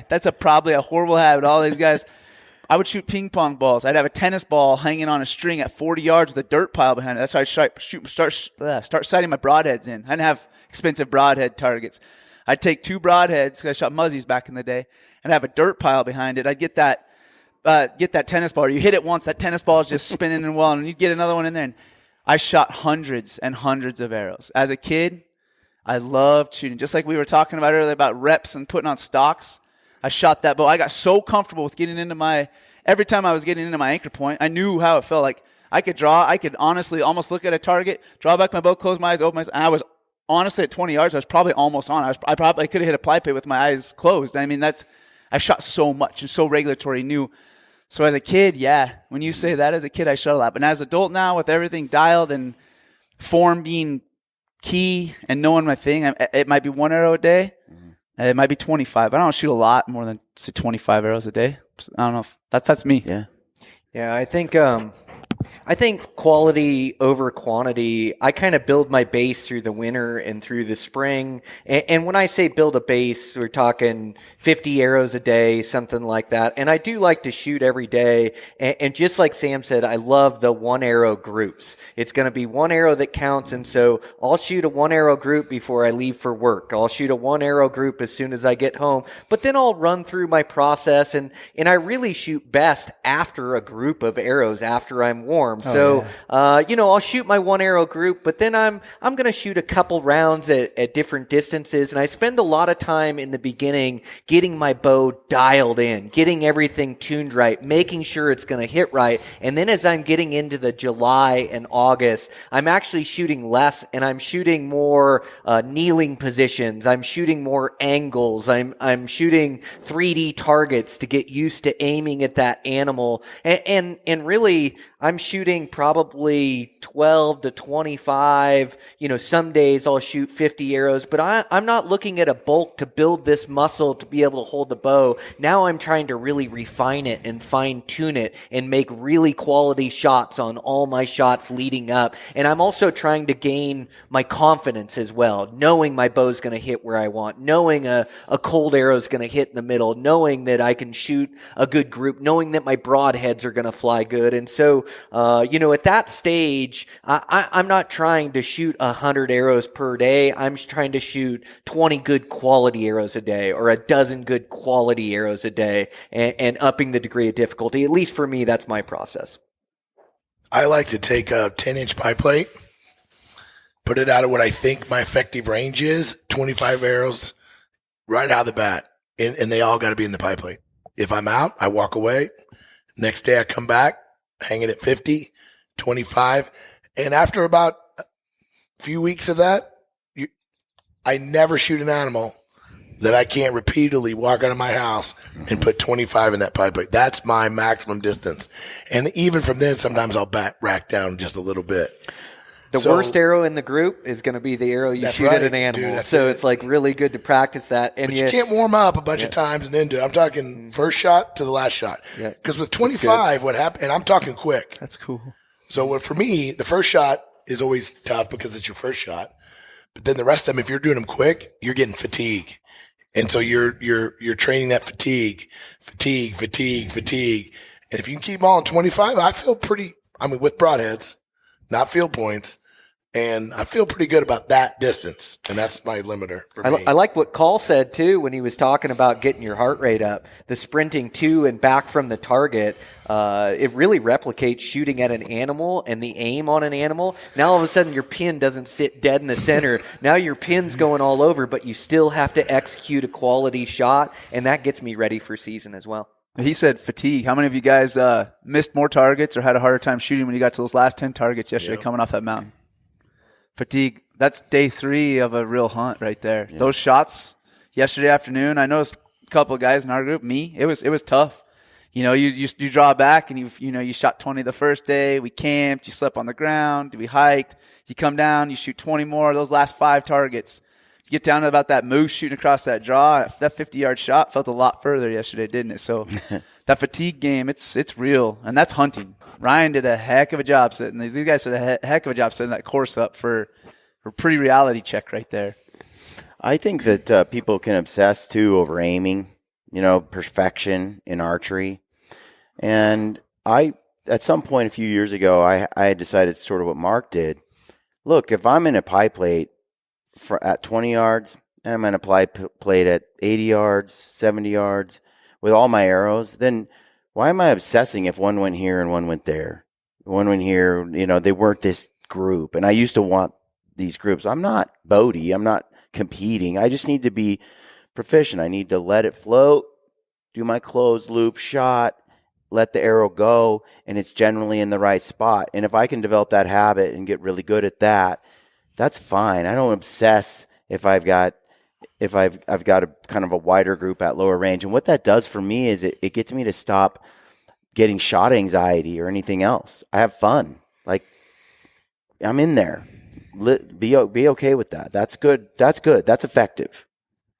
that's probably a horrible habit. All these guys, I would shoot ping pong balls. I'd have a tennis ball hanging on a string at 40 yards with a dirt pile behind it. That's how I'd start sighting my broadheads in. I didn't have expensive broadhead targets. I'd take 2 broadheads, because I shot muzzies back in the day, and have a dirt pile behind it. I'd get that tennis ball. Or you hit it once, that tennis ball is just spinning and well, and you'd get another one in there. And I shot hundreds and hundreds of arrows. As a kid, I loved shooting. Just like we were talking about earlier about reps and putting on stocks, I shot that bow. I got so comfortable with getting into every time I was getting into my anchor point, I knew how it felt. Like I could honestly almost look at a target, draw back my bow, close my eyes, open my eyes, and I was honestly at 20 yards, I was probably almost on. I probably could have hit a ply pit with my eyes closed. I shot so much and so regulatory new. So as a kid, when you say that, as a kid, I shot a lot. But as an adult now, with everything dialed and form being key and knowing my thing, it might be 1 arrow a day. It might be 25. I don't shoot a lot more than, say, 25 arrows a day. I don't know if that's me.
Yeah, I think quality over quantity. I kind of build my base through the winter and through the spring. And when I say build a base, we're talking 50 arrows a day, something like that. And I do like to shoot every day. And just like Sam said, I love the 1 arrow groups. It's going to be 1 arrow that counts. And so I'll shoot a 1 arrow group before I leave for work. I'll shoot a 1 arrow group as soon as I get home. But then I'll run through my process. And I really shoot best after a group of arrows, after I'm warm. I'll shoot my 1 arrow group, but then I'm going to shoot a couple rounds at different distances. And I spend a lot of time in the beginning getting my bow dialed in, getting everything tuned right, making sure it's going to hit right. And then as I'm getting into the July and August, I'm actually shooting less, and I'm shooting more kneeling positions. I'm shooting more angles. I'm shooting 3D targets to get used to aiming at that animal. And really, I'm shooting probably 12 to 25. Some days I'll shoot 50 arrows, but I'm not looking at a bulk to build this muscle to be able to hold the bow. Now I'm trying to really refine it and fine tune it and make really quality shots on all my shots leading up. And I'm also trying to gain my confidence as well, knowing my bow's going to hit where I want, knowing a cold arrow is going to hit in the middle, knowing that I can shoot a good group, knowing that my broadheads are going to fly good. And so, at that stage, I'm not trying to shoot 100 arrows per day. I'm trying to shoot 20 good quality arrows a day, or a dozen good quality arrows a day, and upping the degree of difficulty. At least for me, that's my process.
I like to take a 10-inch pie plate, put it out at what I think my effective range is, 25 arrows right out of the bat, and they all got to be in the pie plate. If I'm out, I walk away. Next day I come back, hang it at 50, 25. And after about a few weeks of that, I never shoot an animal that I can't repeatedly walk out of my house and put 25 in that pie plate. That's my maximum distance. And even from then, sometimes I'll rack down just a little bit.
The worst arrow in the group is going to be the arrow you shoot at an animal. Dude, it's like really good to practice that. And
but you can't warm up a bunch of times and then do it. I'm talking first shot to the last shot. Because with 25, what happened, and I'm talking quick.
That's cool.
So for me, the first shot is always tough because it's your first shot. But then the rest of them, if you're doing them quick, you're getting fatigue. And so you're training that fatigue. And if you can keep them all at 25, I feel with broadheads, not field points, And I feel pretty good about that distance, and that's my limiter for me.
I like what Call said, too, when he was talking about getting your heart rate up. The sprinting to and back from the target, it really replicates shooting at an animal and the aim on an animal. Now, all of a sudden, your pin doesn't sit dead in the center. Now your pin's going all over, but you still have to execute a quality shot, and that gets me ready for season as well.
He said fatigue. How many of you guys missed more targets or had a harder time shooting when you got to those last 10 targets yesterday coming off that mountain? Fatigue. That's day 3 of a real hunt right there. Yeah. Those shots yesterday afternoon, I noticed a couple of guys in our group, it was tough. You draw back and you shot 20 the first day. We camped, you slept on the ground, we hiked, you come down, you shoot 20 more. Those last 5 targets. You get down to about that moose shooting across that draw. That 50-yard shot felt a lot further yesterday, didn't it? So that fatigue game, it's real, and that's hunting. Ryan did a heck of a job setting. These guys did a heck of a job setting that course up for a pretty reality check right there.
I think that people can obsess, too, over aiming, perfection in archery. And at some point a few years ago, I had decided sort of what Mark did. Look, if I'm in a pie plate at 20 yards, and I'm in a pie plate at 80 yards, 70 yards, with all my arrows, then why am I obsessing if one went here and one went there? One went here, they weren't this group. And I used to want these groups. I'm not Bodie. I'm not competing. I just need to be proficient. I need to let it float, do my closed loop shot, let the arrow go, and it's generally in the right spot. And if I can develop that habit and get really good at that, that's fine. I don't obsess if I've got a kind of a wider group at lower range. And what that does for me is it gets me to stop getting shot anxiety or anything else. I have fun. Like, I'm in there. Be okay with that. That's good. That's good. That's effective.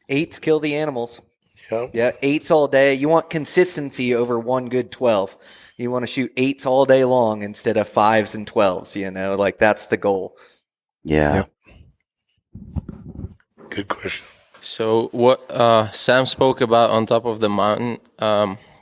8s kill the animals.
Yep.
Yeah, 8s all day. You want consistency over one good 12. You want to shoot 8s all day long instead of 5s and 12s, like that's the goal.
Yeah.
Good question.
So what Sam spoke about on top of the mountain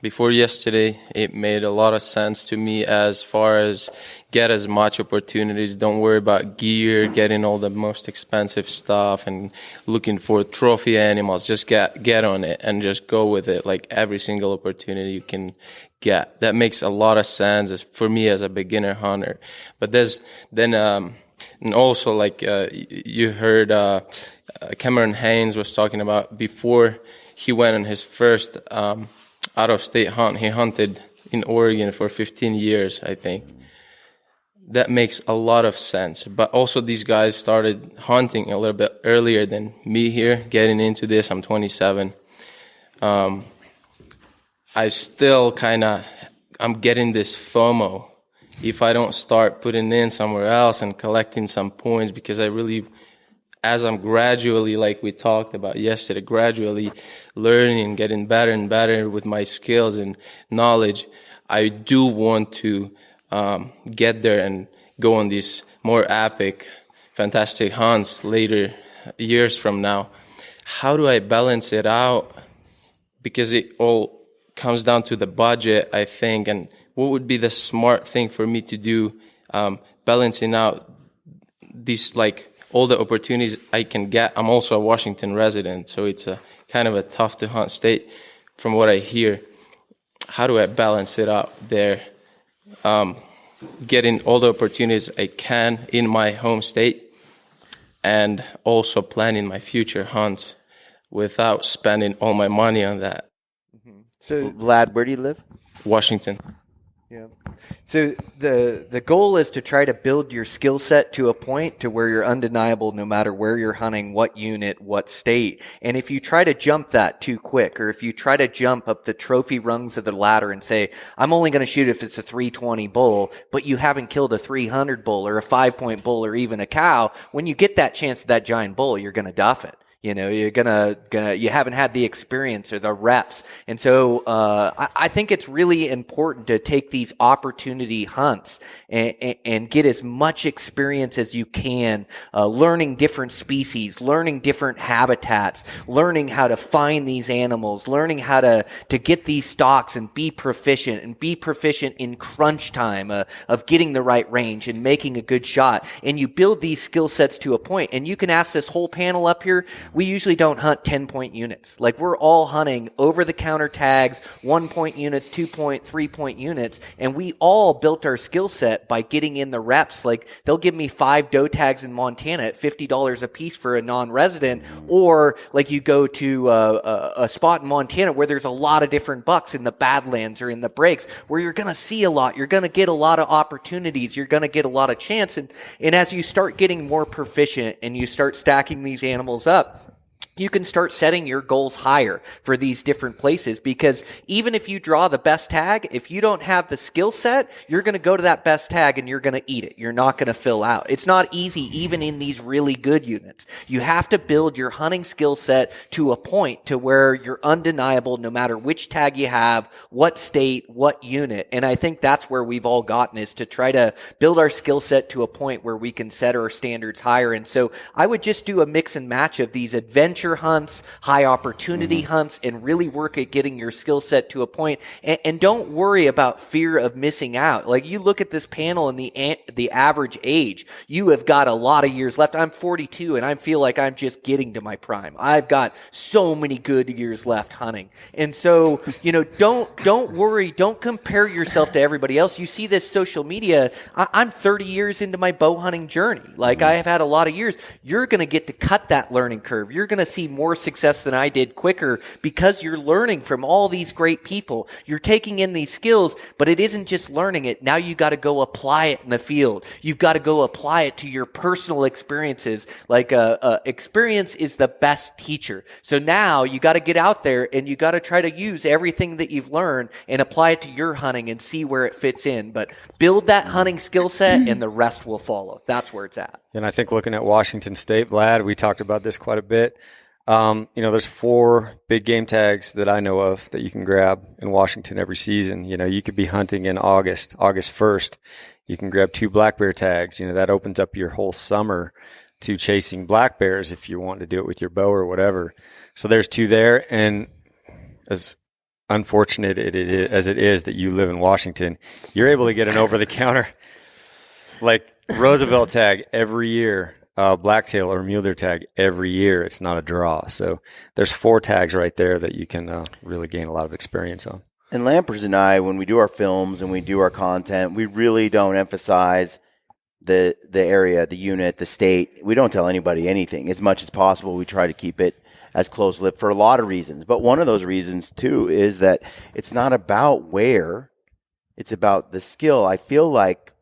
before yesterday, it made a lot of sense to me as far as get as much opportunities. Don't worry about gear, getting all the most expensive stuff and looking for trophy animals. Just get on it and just go with it, like every single opportunity you can get. That makes a lot of sense for me as a beginner hunter. But and also, like you heard Cameron Haynes was talking about before he went on his first out-of-state hunt. He hunted in Oregon for 15 years, I think. That makes a lot of sense. But also these guys started hunting a little bit earlier than me here, getting into this. I'm 27. I still I'm getting this FOMO if I don't start putting in somewhere else and collecting some points, because I really, as I'm gradually, like we talked about yesterday, gradually learning and getting better and better with my skills and knowledge, I do want to get there and go on these more epic, fantastic hunts later, years from now. How do I balance it out? Because it all comes down to the budget, I think, and what would be the smart thing for me to do, balancing out these, like, all the opportunities I can get. I'm also a Washington resident, so it's a kind of a tough to hunt state from what I hear. How do I balance it out there? Getting all the opportunities I can in my home state and also planning my future hunts without spending all my money on that.
So, Vlad, where do you live?
Washington.
Yeah. So the goal is to try to build your skill set to a point to where you're undeniable no matter where you're hunting, what unit, what state. And if you try to jump that too quick, or if you try to jump up the trophy rungs of the ladder and say, I'm only going to shoot if it's a 320 bull, but you haven't killed a 300 bull or a 5-point bull or even a cow, when you get that chance at that giant bull, you're going to duff it. You're you haven't had the experience or the reps. And so, I think it's really important to take these opportunity hunts and get as much experience as you can, learning different species, learning different habitats, learning how to find these animals, learning how to get these stocks and be proficient in crunch time, of getting the right range and making a good shot. And you build these skill sets to a point. And you can ask this whole panel up here, we usually don't hunt 10-point units. Like, we're all hunting over-the-counter tags, 1-point units, 2-point, 3-point units, and we all built our skill set by getting in the reps. Like, they'll give me 5 doe tags in Montana at $50 a piece for a non-resident, or like you go to a spot in Montana where there's a lot of different bucks in the Badlands or in the breaks, where you're going to see a lot, you're going to get a lot of opportunities, you're going to get a lot of chance, and as you start getting more proficient and you start stacking these animals up, you can start setting your goals higher for these different places, because even if you draw the best tag, if you don't have the skill set, you're going to go to that best tag and you're going to eat it. You're not going to fill out. It's not easy even in these really good units. You have to build your hunting skill set to a point to where you're undeniable no matter which tag you have, what state, what unit. And I think that's where we've all gotten, is to try to build our skill set to a point where we can set our standards higher. And so I would just do a mix and match of these adventure hunts, high opportunity hunts, and really work at getting your skill set to a point. And don't worry about fear of missing out. Like, you look at this panel and the average age, you have got a lot of years left. I'm 42 and I feel like I'm just getting to my prime. I've got so many good years left hunting. And so, don't worry. Don't compare yourself to everybody else. You see this social media. I'm 30 years into my bow hunting journey. Like, I have had a lot of years. You're going to get to cut that learning curve. You're going to see more success than I did quicker, because you're learning from all these great people. You're taking in these skills, but it isn't just learning it. Now you got to go apply it in the field. You've got to go apply it to your personal experiences. Like, experience is the best teacher. So now you got to get out there and you got to try to use everything that you've learned and apply it to your hunting and see where it fits in. But build that hunting skill set and the rest will follow. That's where it's at.
And I think looking at Washington State, Vlad, we talked about this quite a bit. There's 4 big game tags that I know of that you can grab in Washington every season. You could be hunting in August 1st. You can grab 2 black bear tags. That opens up your whole summer to chasing black bears if you want to do it with your bow or whatever. So there's 2 there. And as unfortunate as it is that you live in Washington, you're able to get an over-the-counter, like, Roosevelt tag every year. Blacktail or mule deer tag every year. It's not a draw. So there's 4 tags right there that you can really gain a lot of experience on.
And Lampers and I, when we do our films and we do our content, we really don't emphasize the area, the unit, the state. We don't tell anybody anything. As much as possible, we try to keep it as close-lipped for a lot of reasons. But one of those reasons, too, is that it's not about where. It's about the skill. I feel like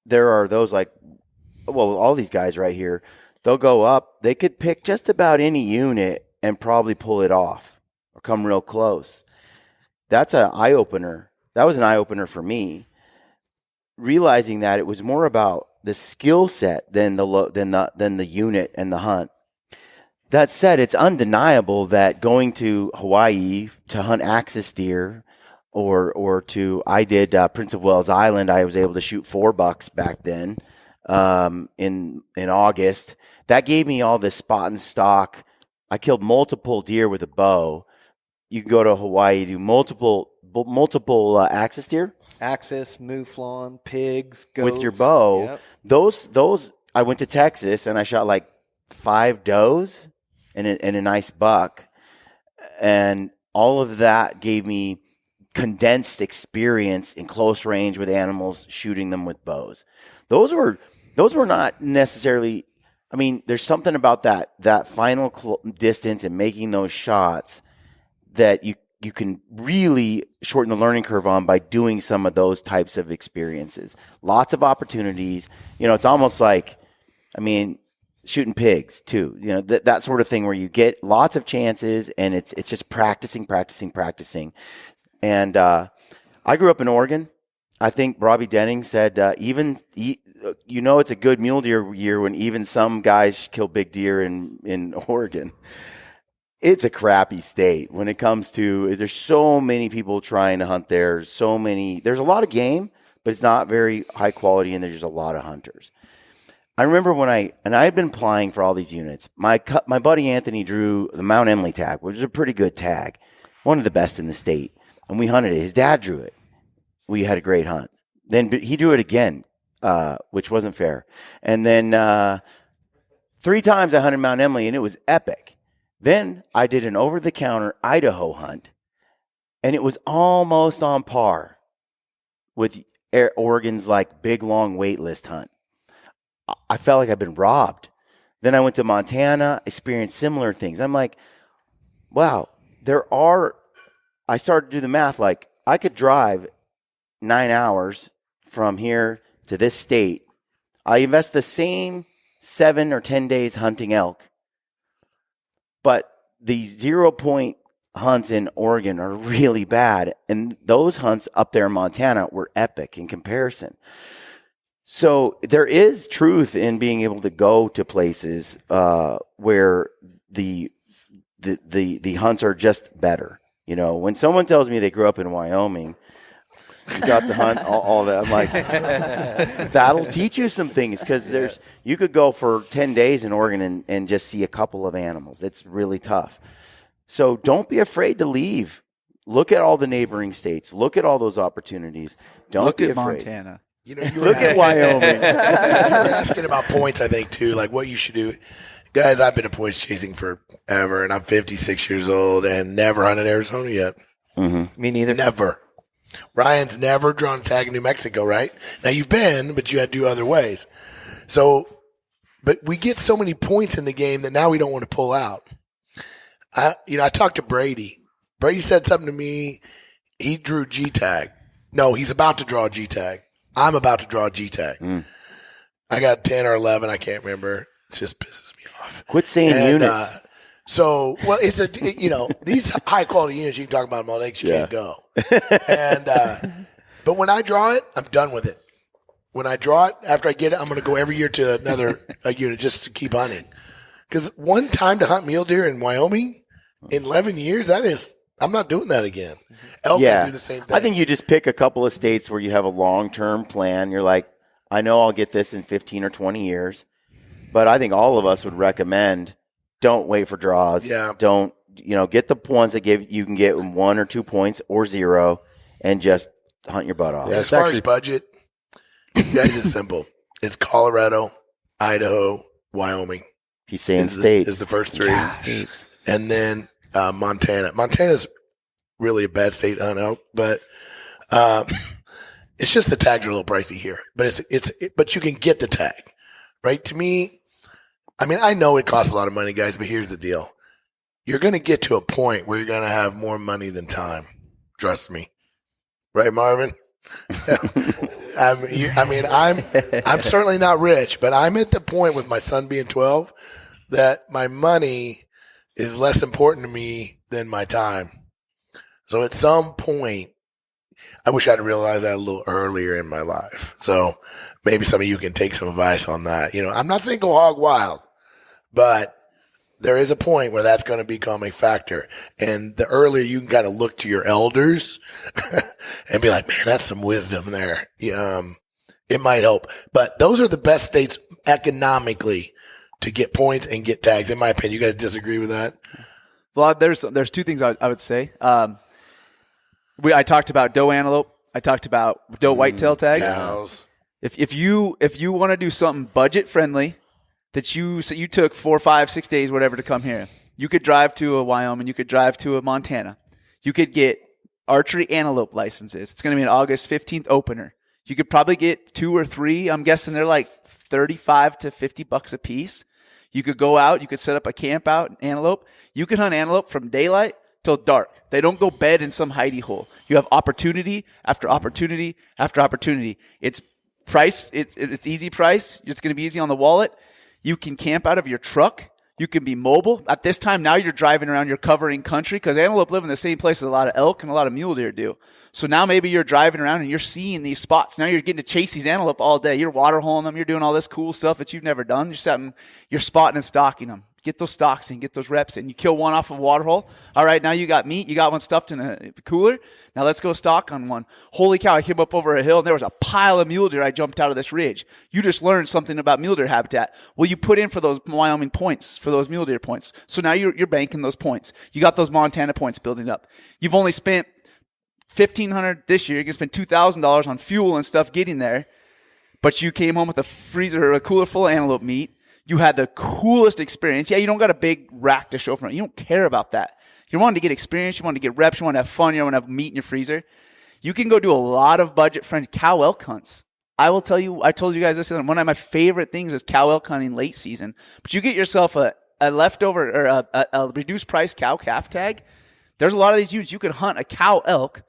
there are those, like, well, all these guys right here, they'll go up. They could pick just about any unit and probably pull it off or come real close. That's an eye-opener. That was an eye-opener for me, realizing that it was more about the skill set than the unit and the hunt. That said, it's undeniable that going to Hawaii to hunt axis deer I did Prince of Wales Island. I was able to shoot 4 bucks back then. In August, that gave me all this spot and stock. I killed multiple deer with a bow. You can go to Hawaii, do multiple axis deer,
mouflon, pigs, goats
with your bow.
Yep.
Those. I went to Texas and I shot like 5 does and a nice buck, and all of that gave me condensed experience in close range with animals, shooting them with bows. Those were not necessarily, I mean, there's something about that final distance and making those shots that you can really shorten the learning curve on by doing some of those types of experiences. Lots of opportunities. It's almost like, shooting pigs too. That sort of thing where you get lots of chances and it's just practicing. And I grew up in Oregon. I think Robbie Denning said it's a good mule deer year when even some guys kill big deer in Oregon. It's a crappy state when it comes to, there's so many people trying to hunt there. There's a lot of game, but it's not very high quality, and there's just a lot of hunters. I remember when I had been applying for all these units. My buddy Anthony drew the Mount Emily tag, which is a pretty good tag, one of the best in the state, and we hunted it. His dad drew it. We had a great hunt. Then he drew it again, which wasn't fair. And then 3 times I hunted Mount Emily, and it was epic. Then I did an over-the-counter Idaho hunt, and it was almost on par with Oregon's big, long wait list hunt. I felt like I'd been robbed. Then I went to Montana, experienced similar things. I'm like, wow, I started to do the math. I could drive 9 hours from here to this state. I invest the same 7 or 10 days hunting elk. But the 0-point hunts in Oregon are really bad. And those hunts up there in Montana were epic in comparison. So there is truth in being able to go to places where the hunts are just better. When someone tells me they grew up in Wyoming, you got to hunt all that, I'm like, that'll teach you some things, because you could go for 10 days in Oregon and just see a couple of animals. It's really tough. So don't be afraid to leave. Look at all the neighboring states. Look at all those opportunities. Don't be afraid.
Montana.
Look at Wyoming.
You were asking about points, I think, too, what you should do. Guys, I've been a points chasing forever, and I'm 56 years old and never hunted Arizona yet.
Mm-hmm. Me neither.
Never. Ryan's never drawn a tag in New Mexico, right? Now, you've been, but you had to do other ways. So, but we get so many points in the game that now we don't want to pull out. I talked to Brady. Brady said something to me. He drew G tag. No, he's about to draw a G tag. I'm about to draw a G tag. I got 10 or 11. I can't remember. It just pisses me off.
Quit saying units. These high quality units, you can talk about them all day because you can't go. And, but when I draw it, I'm done with it. When I draw it, after I get it, I'm going to go every year to another unit just to keep hunting. Because one time to hunt mule deer in Wyoming in 11 years, I'm not doing that again. Elk can do the same thing. I think you just pick a couple of states where you have a long-term plan. You're like, I know I'll get this in 15 or 20 years. But I think all of us would recommend, don't wait for draws.
Yeah.
Don't, get the ones that you can get 1 or 2 points or 0 and just hunt your butt off.
Yeah, as far as budget, guys, it's simple. It's Colorado, Idaho, Wyoming.
He's saying states.
Is the first 3.
States.
And then Montana. Montana's really a bad state to hunt elk, but it's just the tags are a little pricey here. But but you can get the tag, right? To me, I know it costs a lot of money, guys, but here's the deal. You're going to get to a point where you're going to have more money than time. Trust me. Right, Marvin? I'm certainly not rich, but I'm at the point with my son being 12 that my money is less important to me than my time. So at some point, I wish I'd realized that a little earlier in my life. So maybe some of you can take some advice on that. I'm not saying go hog wild, but there is a point where that's going to become a factor. And the earlier you can kind of look to your elders and be like, man, that's some wisdom there. It might help. But those are the best states economically to get points and get tags, in my opinion. You guys disagree with that?
Well, there's 2 things I would say. I talked about doe antelope. I talked about doe whitetail tags.
Cows.
If you want to do something budget friendly, that you took 4, 5, 6 days, whatever, to come here, you could drive to a Wyoming, you could drive to a Montana, you could get archery antelope licenses. It's going to be an August 15th opener. You could probably get 2 or 3. I'm guessing they're like $35 to $50 a piece. You could go out, you could set up a camp out in antelope. You can hunt antelope from daylight till dark. They don't go bed in some hidey hole. You have opportunity after opportunity after opportunity. It's price. It's easy price. It's going to be easy on the wallet. You can camp out of your truck. You can be mobile. At this time, now you're driving around, you're covering country because antelope live in the same place as a lot of elk and a lot of mule deer do. So now maybe you're driving around and you're seeing these spots. Now you're getting to chase these antelope all day. You're water holing them. You're doing all this cool stuff that you've never done. You're spotting and stalking them. Get those stalks in, get those reps in. You kill one off of a water hole. All right, now you got meat. You got one stuffed in a cooler. Now let's go stalk on one. Holy cow, I came up over a hill and there was a pile of mule deer. I jumped out of this ridge. You just learned something about mule deer habitat. Well, you put in for those Wyoming points, for those mule deer points. So now you're banking those points. You got those Montana points building up. You've only spent $1,500 this year. You're going to spend $2,000 on fuel and stuff getting there. But you came home with a freezer or a cooler full of antelope meat. You had the coolest experience. Yeah, you don't got a big rack to show from it. You don't care about that. You want to get experience. You want to get reps. You want to have fun. You want to have meat in your freezer. You can go do a lot of budget-friendly cow elk hunts. I will tell you, I told you guys this, one of my favorite things is cow elk hunting late season. But you get yourself a leftover or a reduced price cow calf tag. There's a lot of these units. You can hunt a cow elk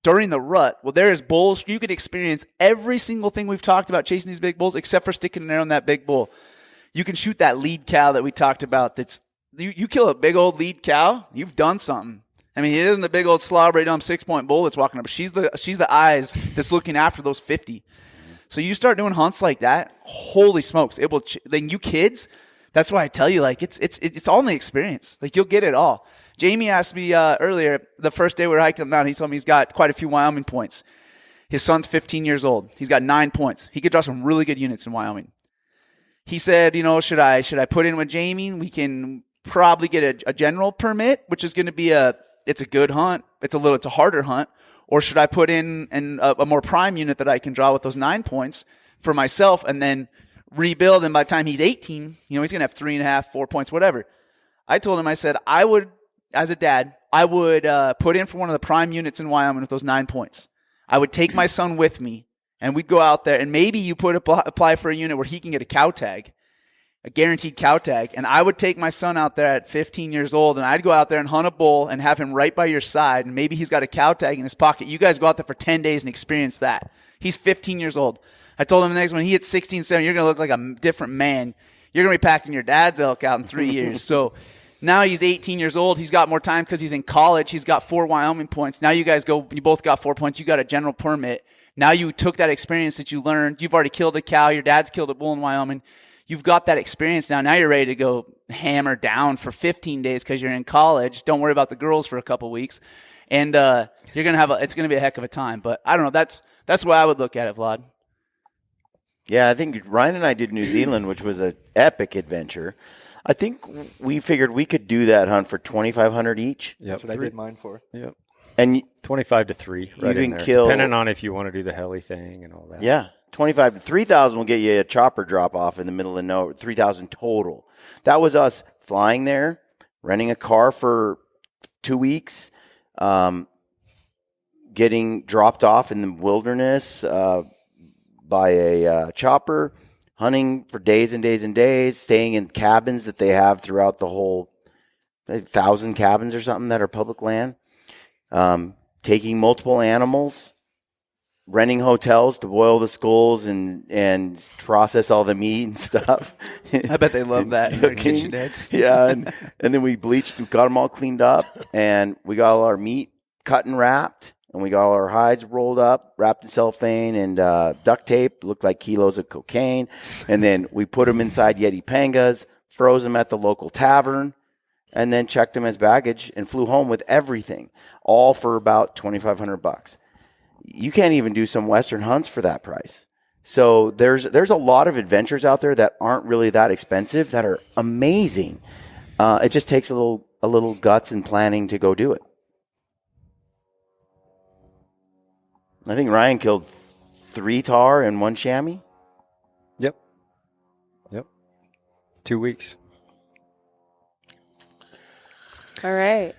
during the rut. Well, there is bulls. You could experience every single thing we've talked about chasing these big bulls except for sticking an arrow on that big bull. You can shoot that lead cow that we talked about. That's you kill a big old lead cow, you've done something. I mean, it isn't a big old slobbery dumb 6-point bull that's walking up. She's the eyes that's looking after those 50. So you start doing hunts like that, holy smokes! It will. Then you kids, that's why I tell you, like it's all in the experience. Like you'll get it all. Jamie asked me earlier the first day we were hiking up mountain. He told me he's got quite a few Wyoming points. His son's 15 years old. He's got 9 points. He could draw some really good units in Wyoming. He said, should I put in with Jamie? We can probably get a general permit, which is going to be it's a good hunt. It's a harder hunt. Or should I put in a more prime unit that I can draw with those 9 points for myself and then rebuild? And by the time he's 18, he's going to have 3.5, 4 points, whatever. I told him, I said, I would, as a dad, I would put in for one of the prime units in Wyoming with those 9 points. I would take my son with me. And we'd go out there, and maybe you apply for a unit where he can get a cow tag, a guaranteed cow tag. And I would take my son out there at 15 years old, and I'd go out there and hunt a bull and have him right by your side, and maybe he's got a cow tag in his pocket. You guys go out there for 10 days and experience that. He's 15 years old. I told him the next when he hits 16, 17, you're going to look like a different man. You're going to be packing your dad's elk out in 3 years. So now he's 18 years old. He's got more time because he's in college. He's got 4 Wyoming points. Now you guys you both got 4 points. You got a general permit. Now you took that experience that you learned. You've already killed a cow. Your dad's killed a bull in Wyoming. You've got that experience now. Now you're ready to go hammer down for 15 days because you're in college. Don't worry about the girls for a couple weeks. And you're going to it's going to be a heck of a time. But I don't know. That's the way I would look at it, Vlad.
Yeah, I think Ryan and I did New Zealand, which was an epic adventure. I think we figured we could do that hunt for $2,500 each.
Yep. That's what I did mine for.
Yep.
And
25 to 3, right in there,
kill,
depending on if you want to do the heli thing and all that.
Yeah, 25 to 3,000 will get you a chopper drop off in the middle of nowhere. 3,000 total. That was us flying there, renting a car for 2 weeks, getting dropped off in the wilderness by a chopper, hunting for days and days and days, staying in cabins that they have throughout the whole 1,000 cabins or something that are public land. Taking multiple animals, renting hotels to boil the skulls and process all the meat and stuff.
I bet they love that in their kitchen heads.
Yeah, and then we bleached, we got them all cleaned up, and we got all our meat cut and wrapped, and we got all our hides rolled up, wrapped in cellophane and duct tape, looked like kilos of cocaine, and then we put them inside Yeti Pangas, froze them at the local tavern, and then checked them as baggage and flew home with everything, all for about $2,500. You can't even do some Western hunts for that price. So there's a lot of adventures out there that aren't really that expensive that are amazing. It just takes a little guts and planning to go do it. I think Ryan killed 3 tar and 1 chamois.
Yep. 2 weeks.
All right.